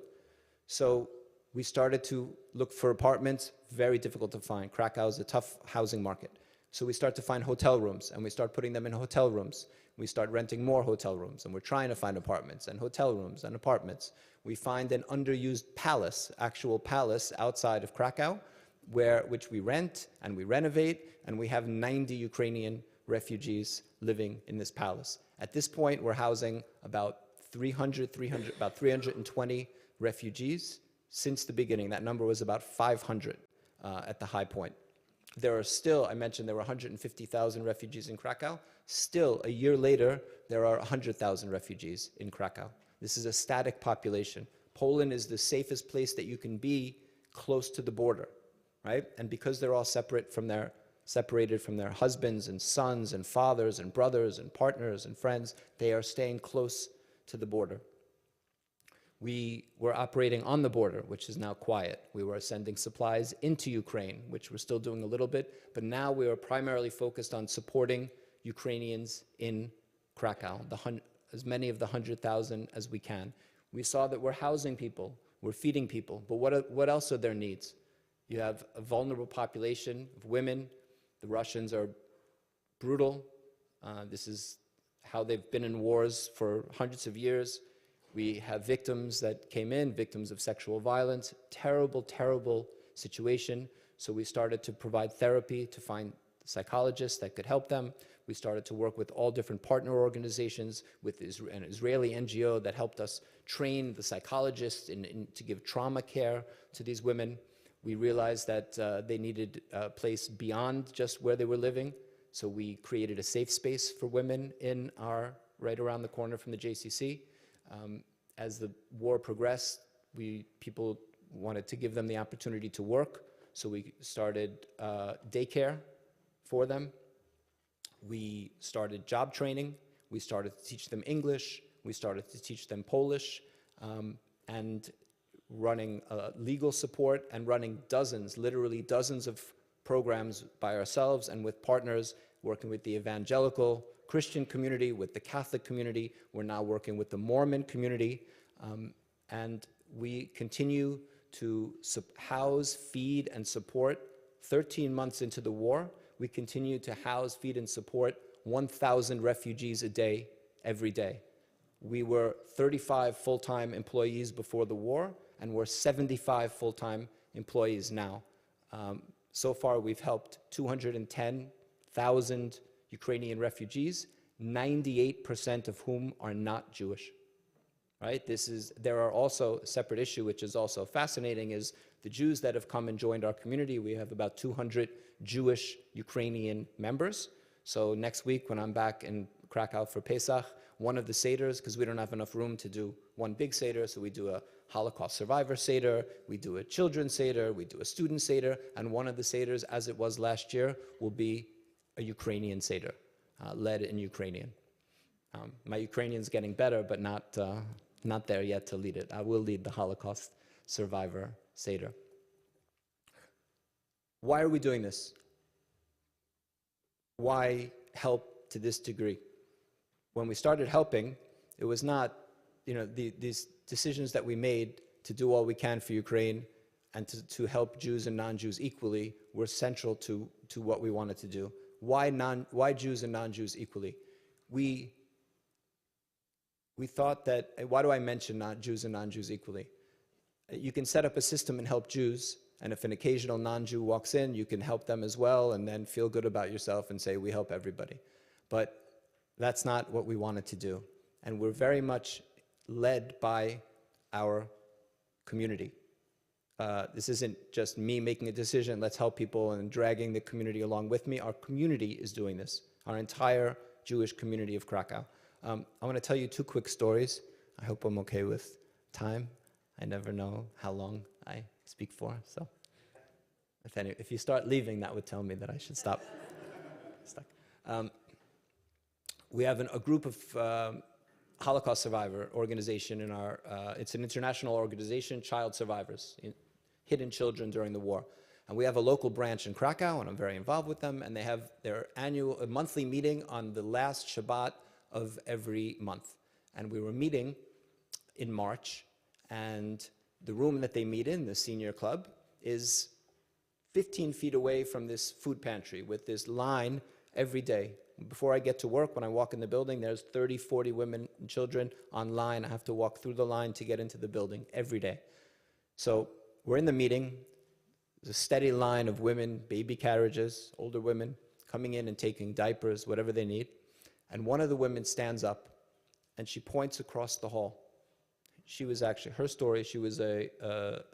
So we started to look for apartments, very difficult to find. Krakow is a tough housing market. So we start to find hotel rooms, and we start putting them in hotel rooms. We start renting more hotel rooms, and we're trying to find apartments and hotel rooms and apartments. We find an underused palace, actual palace outside of Krakow, which we rent and we renovate, and we have 90 Ukrainian refugees living in this palace. At this point, we're housing about 320 refugees. Since the beginning, that number was about 500 at the high point. There are still, I mentioned there were 150,000 refugees in Krakow. Still, a year later, there are 100,000 refugees in Krakow. This is a static population. Poland is the safest place that you can be close to the border, right? And because they're all separated from their husbands and sons and fathers and brothers and partners and friends, they are staying close to the border. We were operating on the border, which is now quiet. We were sending supplies into Ukraine, which we're still doing a little bit, but now we are primarily focused on supporting Ukrainians in Krakow, as many of the 100,000 as we can. We saw that we're housing people, we're feeding people, but what else are their needs? You have a vulnerable population of women. The Russians are brutal. This is how they've been in wars for hundreds of years. We have victims that came in, victims of sexual violence, terrible, terrible situation. So we started to provide therapy to find psychologists that could help them. We started to work with all different partner organizations, with an Israeli NGO that helped us train the psychologists to give trauma care to these women. We realized that they needed a place beyond just where they were living. So we created a safe space for women right around the corner from the JCC. As the war progressed, people wanted to give them the opportunity to work, so we started daycare for them. We started job training. We started to teach them English. We started to teach them Polish, and running legal support and running literally dozens of programs by ourselves and with partners, working with the evangelical Christian community, with the Catholic community. We're now working with the Mormon community. And we continue to house, feed, and support. 13 months into the war, we continue to house, feed, and support 1,000 refugees a day, every day. We were 35 full-time employees before the war, and we're 75 full-time employees now. So far, we've helped 210,000 Ukrainian refugees, 98% of whom are not Jewish. Right? There are also a separate issue, which is also fascinating, is the Jews that have come and joined our community. We have about 200 Jewish Ukrainian members. So next week, when I'm back in Krakow for Pesach, one of the Seders, because we don't have enough room to do one big Seder, so we do a Holocaust survivor Seder, we do a children's Seder, we do a student Seder, and one of the Seders, as it was last year, will be a Ukrainian Seder, led in Ukrainian. My Ukrainian's getting better, but not there yet to lead it. I will lead the Holocaust survivor Seder. Why are we doing this? Why help to this degree? When we started helping, it was not, these decisions that we made to do all we can for Ukraine and to help Jews and non-Jews equally were central to what we wanted to do. Why Jews and non-Jews equally? We thought that, why do I mention Jews and non-Jews equally? You can set up a system and help Jews, and if an occasional non-Jew walks in, you can help them as well, and then feel good about yourself and say, we help everybody. But that's not what we wanted to do. And we're very much led by our community. This isn't just me making a decision, let's help people, and dragging the community along with me. Our community is doing this, our entire Jewish community of Krakow. I want to tell you two quick stories. I hope I'm okay with time. I never know how long I speak for, so if you start leaving, that would tell me that I should stop. We have a group of Holocaust survivor organization in our, it's an international organization, Child Survivors, hidden children during the war. And we have a local branch in Krakow, and I'm very involved with them, and they have their monthly meeting on the last Shabbat of every month. And we were meeting in March, and the room that they meet in, the senior club, is 15 feet away from this food pantry with this line every day. Before I get to work, when I walk in the building, there's 30, 40 women and children on line. I have to walk through the line to get into the building every day. So we're in the meeting. There's a steady line of women, baby carriages, older women, coming in and taking diapers, whatever they need. And one of the women stands up, and she points across the hall. She was actually, her story, she was a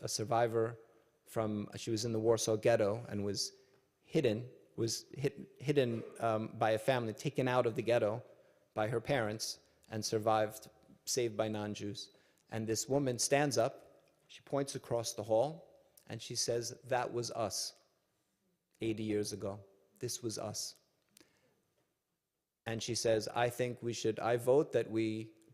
survivor she was in the Warsaw Ghetto and was hidden by a family, taken out of the ghetto by her parents, and survived, saved by non-Jews. And this woman stands up, she points across the hall, and she says, that was us 80 years ago. This was us. And she says, I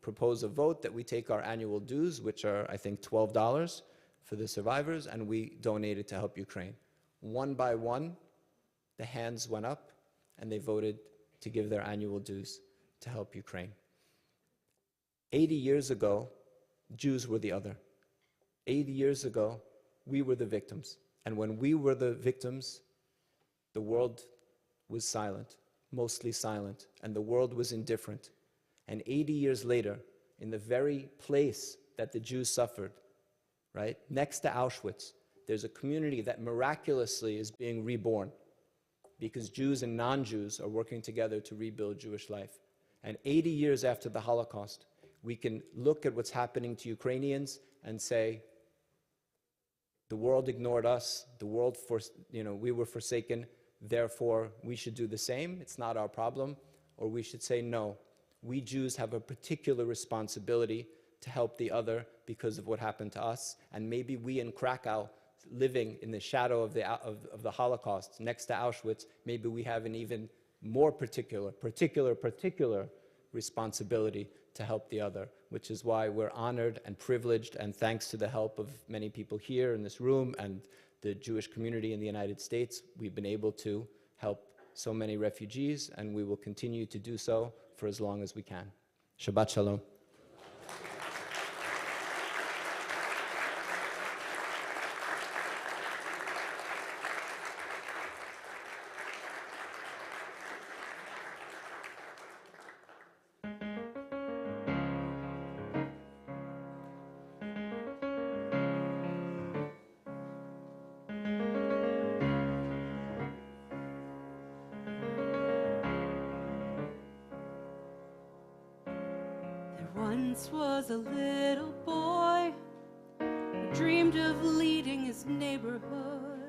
propose a vote that we take our annual dues, which are, I think, $12 for the survivors, and we donate it to help Ukraine. One by one, the hands went up, and they voted to give their annual dues to help Ukraine. 80 years ago, Jews were the other. 80 years ago, we were the victims. And when we were the victims, the world was silent, mostly silent, and the world was indifferent. And 80 years later, in the very place that the Jews suffered, right, next to Auschwitz, there's a community that miraculously is being reborn because Jews and non-Jews are working together to rebuild Jewish life. And 80 years after the Holocaust, we can look at what's happening to Ukrainians and say, the world ignored us, we were forsaken, therefore we should do the same, it's not our problem. Or we should say, no, we Jews have a particular responsibility to help the other because of what happened to us. And maybe we in Krakow, living in the shadow of the Holocaust next to Auschwitz, maybe we have an even more particular responsibility to help the other, which is why we're honored and privileged, and thanks to the help of many people here in this room and the Jewish community in the United States, we've been able to help so many refugees, and we will continue to do so for as long as we can. Shabbat Shalom. Once was a little boy who dreamed of leading his neighborhood.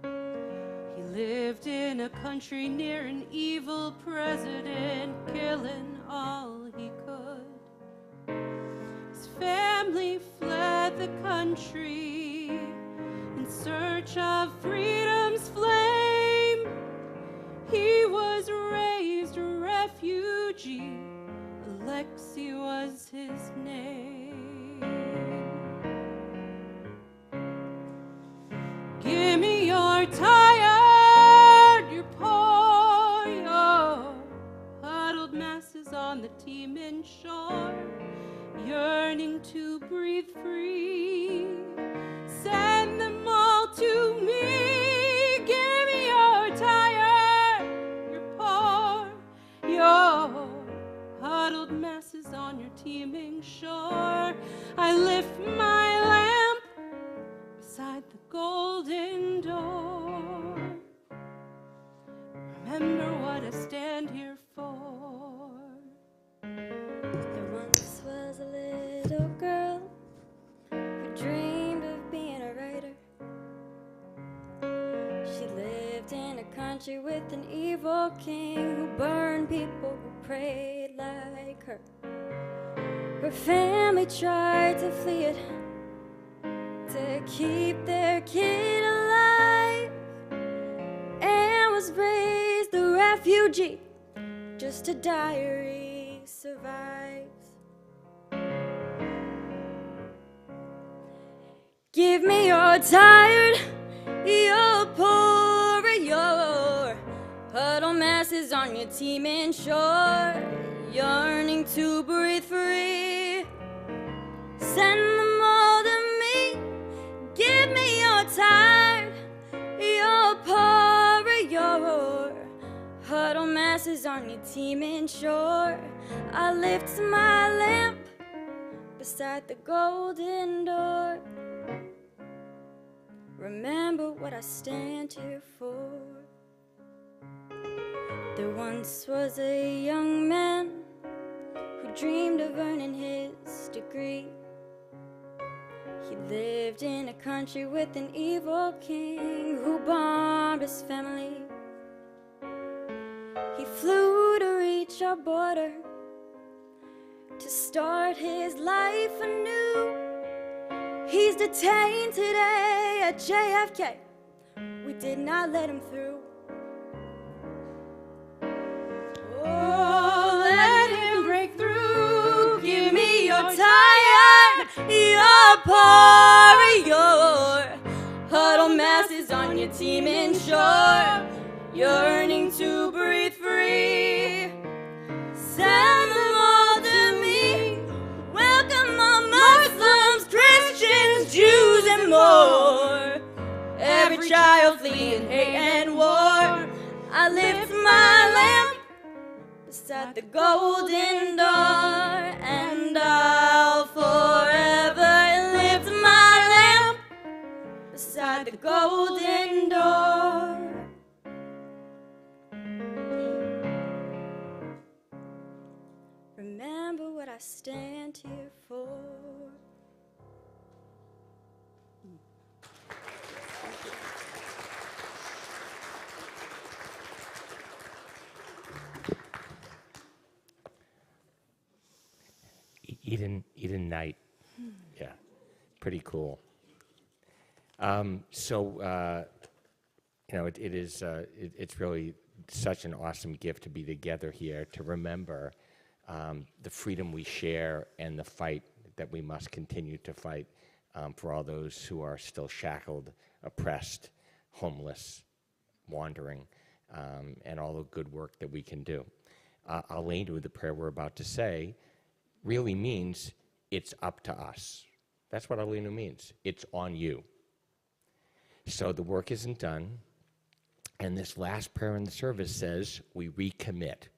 He lived in a country near an evil president, killing all he could. His family fled the country in search of freedom's flame. He was raised a refugee. Alexi was his name. Give me your tired, your poor, your huddled masses on the teeming shore, yearning to breathe free. Send them all to me. Give me your tired, your poor, your huddled masses on your teeming shore. I lift my lamp beside the golden door. Remember what I stand here for. There once was a little girl who dreamed of being a writer. She lived in a country with an evil king who burned people who prayed like her. Her family tried to flee it to keep their kid alive, and was raised a refugee. Just a diary survives. Give me your tired, your poor, your huddled masses on your teeming shore, yearning to breathe free. Send them all to me. Give me your tired, your poor, your huddled masses on your teeming shore. I lift my lamp beside the golden door. Remember what I stand here for. There once was a young man who dreamed of earning his degree. He lived in a country with an evil king who bombed his family. He flew to reach our border to start his life anew. He's detained today at JFK. We did not let him through. Oh, let him break through. Give me your tired, your poor, your huddled masses on your teeming shore, yearning to breathe free. Send them all to me. Welcome all Muslims, Christians, Jews, and more. Every child fleeing hate and war. I lift my lamp beside the golden door, and I'll forever lift my lamp beside the golden door. Remember what I stand here for. Eden Knight. Yeah, pretty cool. It's really such an awesome gift to be together here to remember the freedom we share and the fight that we must continue to fight for all those who are still shackled, oppressed, homeless, wandering, and all the good work that we can do. Aleinu, the prayer we're about to say, really means it's up to us. That's what Aleinu means. It's on you. So the work isn't done. And this last prayer in the service says we recommit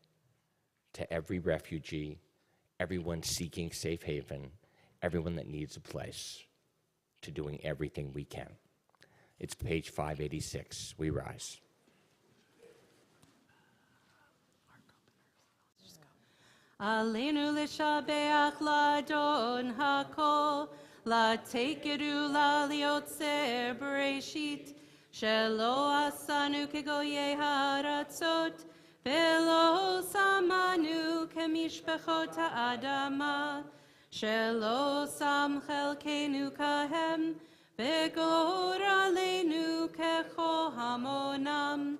to every refugee, everyone seeking safe haven, everyone that needs a place, to doing everything we can. It's page 586. We rise. Aleinu l'shabeach l'adon hakol, l'tekeru l'aliotzer bereshit, shelo asanu kegoyei haratzot, velo samanu kemishpechot ha'adama, shelo sam chelkenu kahem, v'gor aleinu kecho hamonam,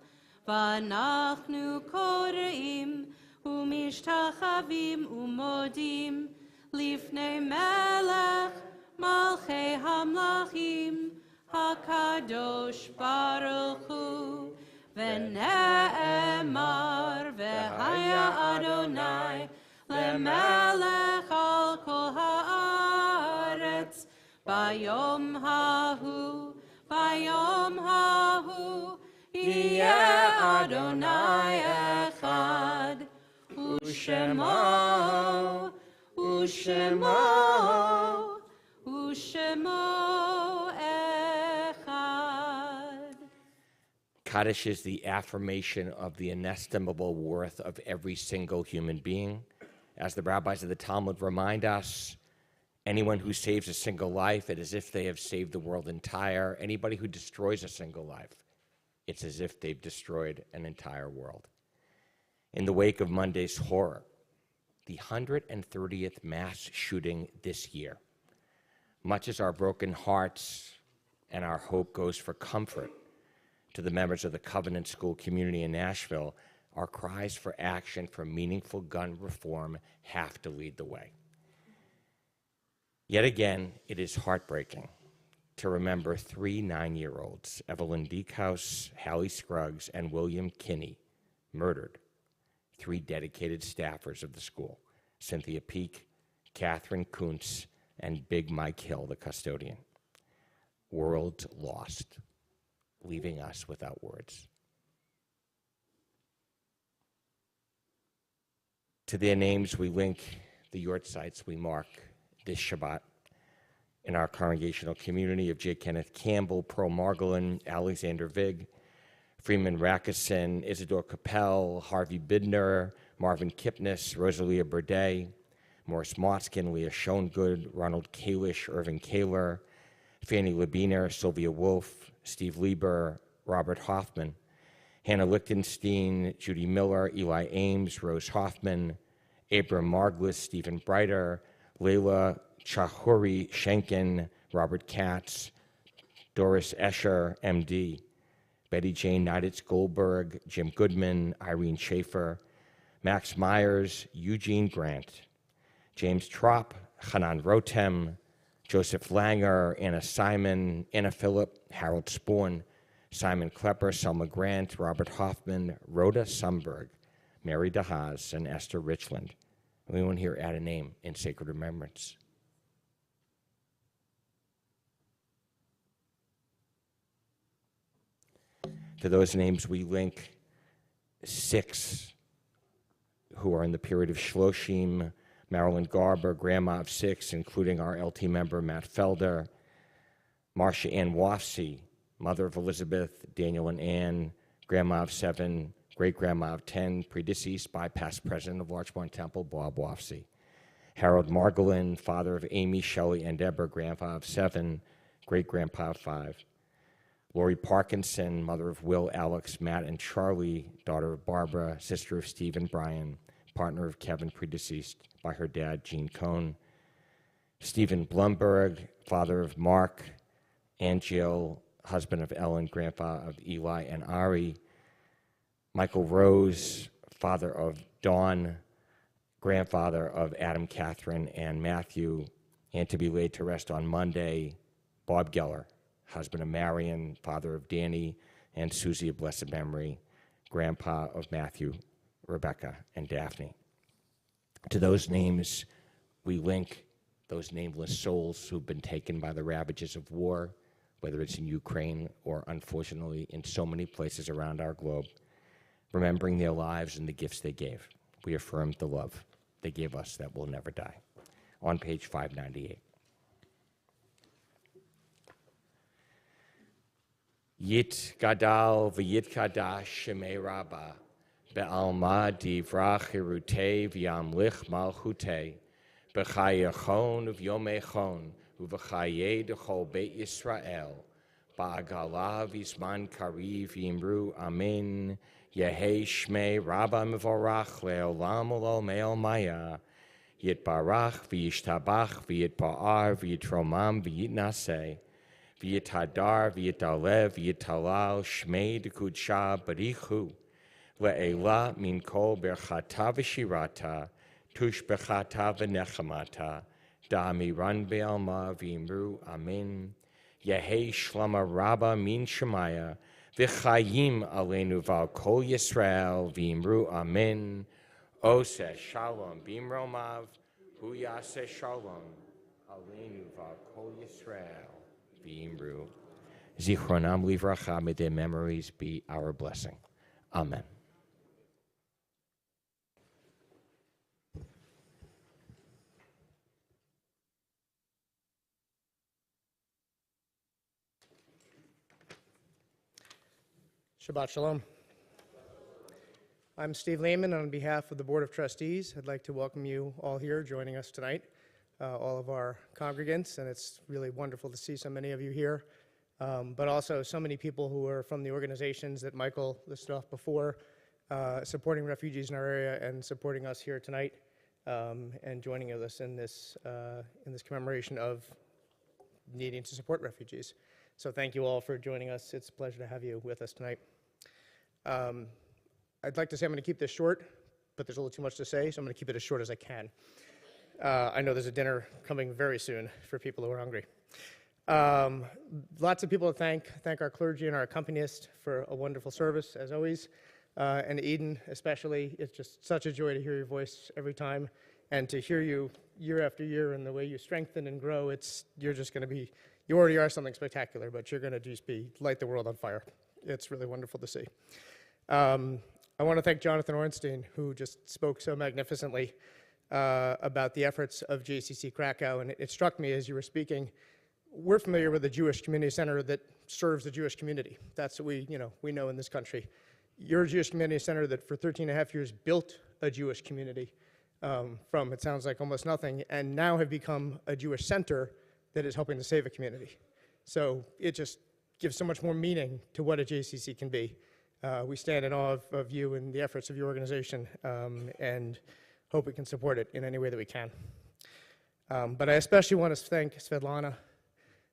v'anachnu koreim, ומשתחווים ומודים לפני מלך מלכי המלכים הקדוש ברוך הוא ונאמר והיה אדוני למלך על כל הארץ ביום ההוא יהיה אדוני אחד Ushemo, Ushemo, Ushemo Echad. Kaddish is the affirmation of the inestimable worth of every single human being. As the rabbis of the Talmud remind us, anyone who saves a single life, it is as if they have saved the world entire. Anybody who destroys a single life, it's as if they've destroyed an entire world. In the wake of Monday's horror, the 130th mass shooting this year, much as our broken hearts and our hope goes for comfort to the members of the Covenant School community in Nashville, our cries for action for meaningful gun reform have to lead the way. Yet again, it is heartbreaking to remember 3 9-year-olds, Evelyn Deekhouse, Hallie Scruggs, and William Kinney, murdered. 3 dedicated staffers of the school, Cynthia Peak, Catherine Kuntz, and Big Mike Hill, the custodian. Worlds lost, leaving us without words. To their names we link the yortzites we mark this Shabbat in our congregational community of J. Kenneth Campbell, Pearl Margolin, Alexander Vig, Freeman Rackison, Isidore Capel, Harvey Bidner, Marvin Kipnis, Rosalia Burdey, Morris Motzkin, Leah Schoengood, Ronald Kalish, Irving Kaler, Fanny Labiner, Sylvia Wolf, Steve Lieber, Robert Hoffman, Hannah Lichtenstein, Judy Miller, Eli Ames, Rose Hoffman, Abram Marglis, Stephen Breiter, Leila Chahuri Schenken, Robert Katz, Doris Escher, MD, Betty Jane Neiditz Goldberg, Jim Goodman, Irene Schaefer, Max Myers, Eugene Grant, James Tropp, Hanan Rotem, Joseph Langer, Anna Simon, Anna Phillip, Harold Spoon, Simon Klepper, Selma Grant, Robert Hoffman, Rhoda Sumberg, Mary DeHaas, and Esther Richland. Anyone here add a name in sacred remembrance? To those names we link 6 who are in the period of Shloshim, Marilyn Garber, grandma of 6, including our LT member Matt Felder, Marcia Ann Wofsy, mother of Elizabeth, Daniel and Ann, grandma of 7, great-grandma of 10, predeceased by past president of Larchmont Temple, Bob Wofsy. Harold Margolin, father of Amy, Shelley, and Deborah, grandpa of 7, great-grandpa of 5. Lori Parkinson, mother of Will, Alex, Matt, and Charlie, daughter of Barbara, sister of Steve and Brian, partner of Kevin, predeceased by her dad, Gene Cohn. Stephen Blumberg, father of Mark and Jill, husband of Ellen, grandpa of Eli and Ari. Michael Rose, father of Dawn, grandfather of Adam, Catherine, and Matthew, and to be laid to rest on Monday, Bob Geller, husband of Marion, father of Danny and Susie of blessed memory, grandpa of Matthew, Rebecca, and Daphne. To those names, we link those nameless souls who've been taken by the ravages of war, whether it's in Ukraine or, unfortunately, in so many places around our globe, remembering their lives and the gifts they gave. We affirm the love they gave us that will never die. On page 598. Yit gadal v'yit kadash shemei rabbah Be'alma divrach hirute v'yamlich malchute. B'chayachon v'yomechon uv'chaye dechol Beit Yisrael. Ba'agala v'zman kariv v'imru amen. Yehi shmei rabba mevorach le'olam olo me'el maya. Yitbarach v'yishtabach v'yitba'ar v'yitromam v'yitnaseh. V'yitadar v'yitalev v'yitalal shmei dekudsha barichu. Le'ela min kol berchata v'shirata. Tush bechata v'nechamata. Da'amiran be'alma v'imru amen. Yehi shlama rabba min shemaya. V'chayim aleinu val kol Yisrael v'imru amen. Oseh shalom bimromav. Hu yaseh shalom aleinu val kol Yisrael v'imru. Zichronam livracha, may their memories be our blessing. Amen. Shabbat Shalom. I'm Steve Lehman, and on behalf of the Board of Trustees, I'd like to welcome you all here joining us tonight, all of our congregants, and it's really wonderful to see so many of you here, but also so many people who are from the organizations that Michael listed off before, supporting refugees in our area and supporting us here tonight, and joining us in this commemoration of needing to support refugees. So thank you all for joining us. It's a pleasure to have you with us tonight. I'd like to say I'm going to keep this short, but there's a little too much to say, so I'm going to keep it as short as I can. I know there's a dinner coming very soon for people who are hungry. Lots of people to thank our clergy and our accompanists for a wonderful service, as always, and Eden especially. It's just such a joy to hear your voice every time, and to hear you year after year and the way you strengthen and grow. You're just going to be, you already are something spectacular, but you're going to just light the world on fire. It's really wonderful to see. I want to thank Jonathan Ornstein, who just spoke so magnificently about the efforts of JCC Krakow, and it struck me as you were speaking, we're familiar with the Jewish Community Center that serves the Jewish community. That's what we know in this country. You're a Jewish Community Center that for 13 and a half years built a Jewish community from, it sounds like, almost nothing, and now have become a Jewish center that is helping to save a community. So it just gives so much more meaning to what a JCC can be. We stand in awe of you and the efforts of your organization, and hope we can support it in any way that we can. But I especially want to thank Svetlana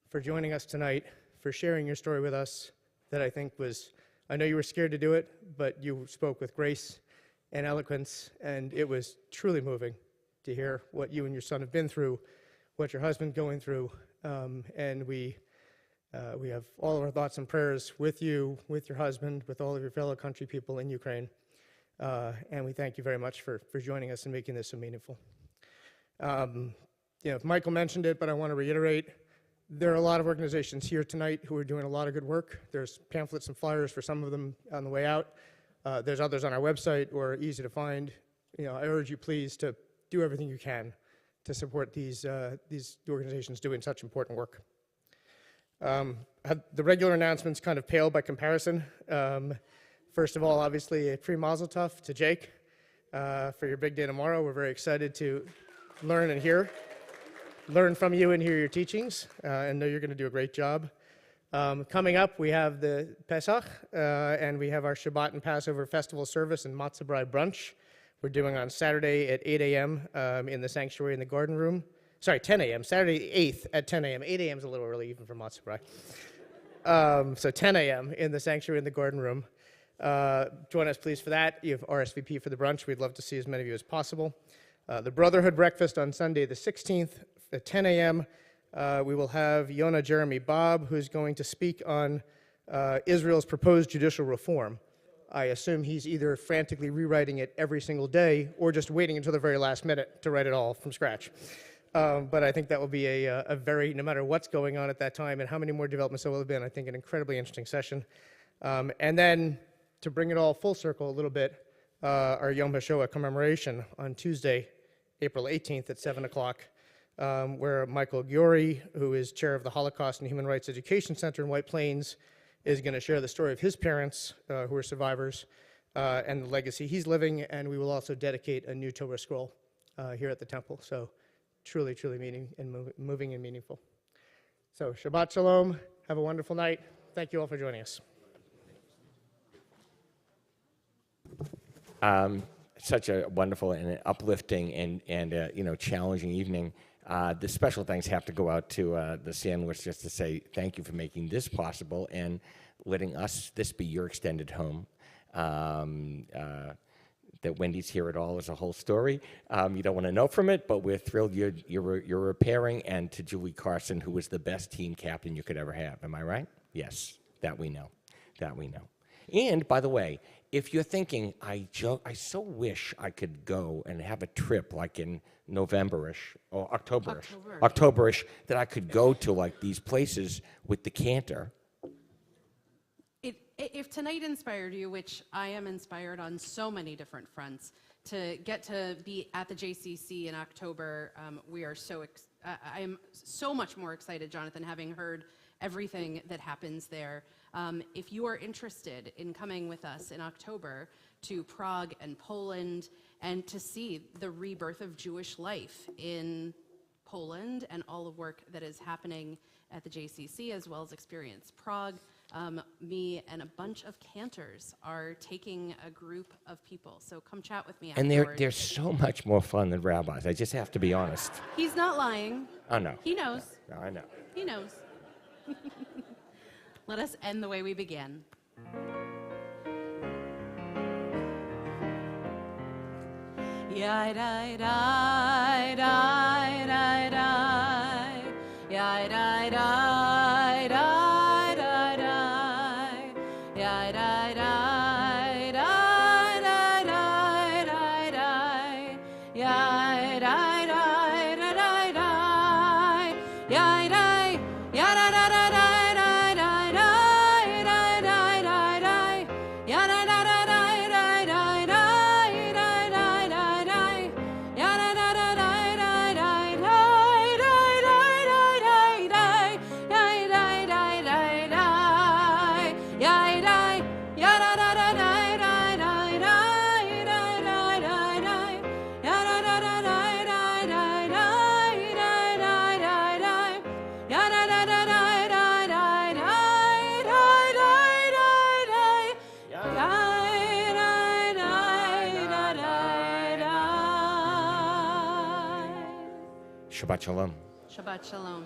for joining us tonight, for sharing your story with us that I think was, I know you were scared to do it, but you spoke with grace and eloquence, and it was truly moving to hear what you and your son have been through, what your husband's going through, and we have all of our thoughts and prayers with you, with your husband, with all of your fellow country people in Ukraine, and we thank you very much for joining us and making this so meaningful. Michael mentioned it, but I want to reiterate, there are a lot of organizations here tonight who are doing a lot of good work. There's pamphlets and flyers for some of them on the way out. There's others on our website who are easy to find. I urge you please to do everything you can to support these organizations doing such important work. The regular announcements kind of pale by comparison. First of all, obviously, a pre-mazel tov to Jake for your big day tomorrow. We're very excited to learn from you and hear your teachings, and know you're going to do a great job. Coming up, we have the Pesach, and we have our Shabbat and Passover festival service and Matzah Brai brunch. We're doing on Saturday at 8 a.m. In the sanctuary in the garden room. Sorry, 10 a.m., Saturday 8th at 10 a.m. 8 a.m. is a little early, even for Matzah Brai. So 10 a.m. in the sanctuary in the garden room. Join us, please, for that. You have RSVP for the brunch. We'd love to see as many of you as possible. The Brotherhood breakfast on Sunday the 16th at 10 a.m. We will have Yonah Jeremy Bob, who's going to speak on Israel's proposed judicial reform. I assume he's either frantically rewriting it every single day or just waiting until the very last minute to write it all from scratch. But I think that will be a very, no matter what's going on at that time and how many more developments there will have been, I think an incredibly interesting session. And then to bring it all full circle a little bit, our Yom HaShoah commemoration on Tuesday, April 18th at 7 o'clock, where Michael Giori, who is chair of the Holocaust and Human Rights Education Center in White Plains, is going to share the story of his parents, who are survivors, and the legacy he's living, and we will also dedicate a new Torah scroll here at the temple. So truly, truly moving and meaningful. So Shabbat Shalom. Have a wonderful night. Thank you all for joining us. Such a wonderful and uplifting and challenging evening. The special thanks have to go out to the Sandwich just to say thank you for making this possible and letting us, this be your extended home. That Wendy's here at all is a whole story. You don't want to know from it, but we're thrilled you're repairing, and to Julie Carson, who was the best team captain you could ever have. Am I right? Yes, that we know. And by the way, if you're thinking, I so wish I could go and have a trip like in November-ish or October-ish, that I could go to like these places with the cantor. If tonight inspired you, which I am inspired on so many different fronts, to get to be at the JCC in October, I am so much more excited, Jonathan, having heard everything that happens there. If you are interested in coming with us in October to Prague and Poland and to see the rebirth of Jewish life in Poland and all the work that is happening at the JCC, as well as experience Prague, me and a bunch of cantors are taking a group of people. So come chat with me And afterwards. they're so much more fun than rabbis. I just have to be honest. He's not lying. Oh, no. He knows. No, I know. He knows. Let us end the way we began. Yai dai dai dai dai dai. Yai dai dai dai dai dai. Yai dai dai dai dai dai dai dai. Yai dai dai dai dai dai. Yai dai ya da da da dai dai dai dai dai dai dai dai. Ya da da da dai dai dai dai dai dai dai dai. Ya da da da dai dai dai dai dai dai dai dai. Yai dai dai dai dai. Yai dai ya da da da dai dai dai dai dai dai dai dai. Ya da da da dai dai dai dai dai dai dai dai. Ya da da da dai dai dai dai dai dai dai dai. Dai dai dai dai dai dai. Shabbat Shalom. Shabbat Shalom.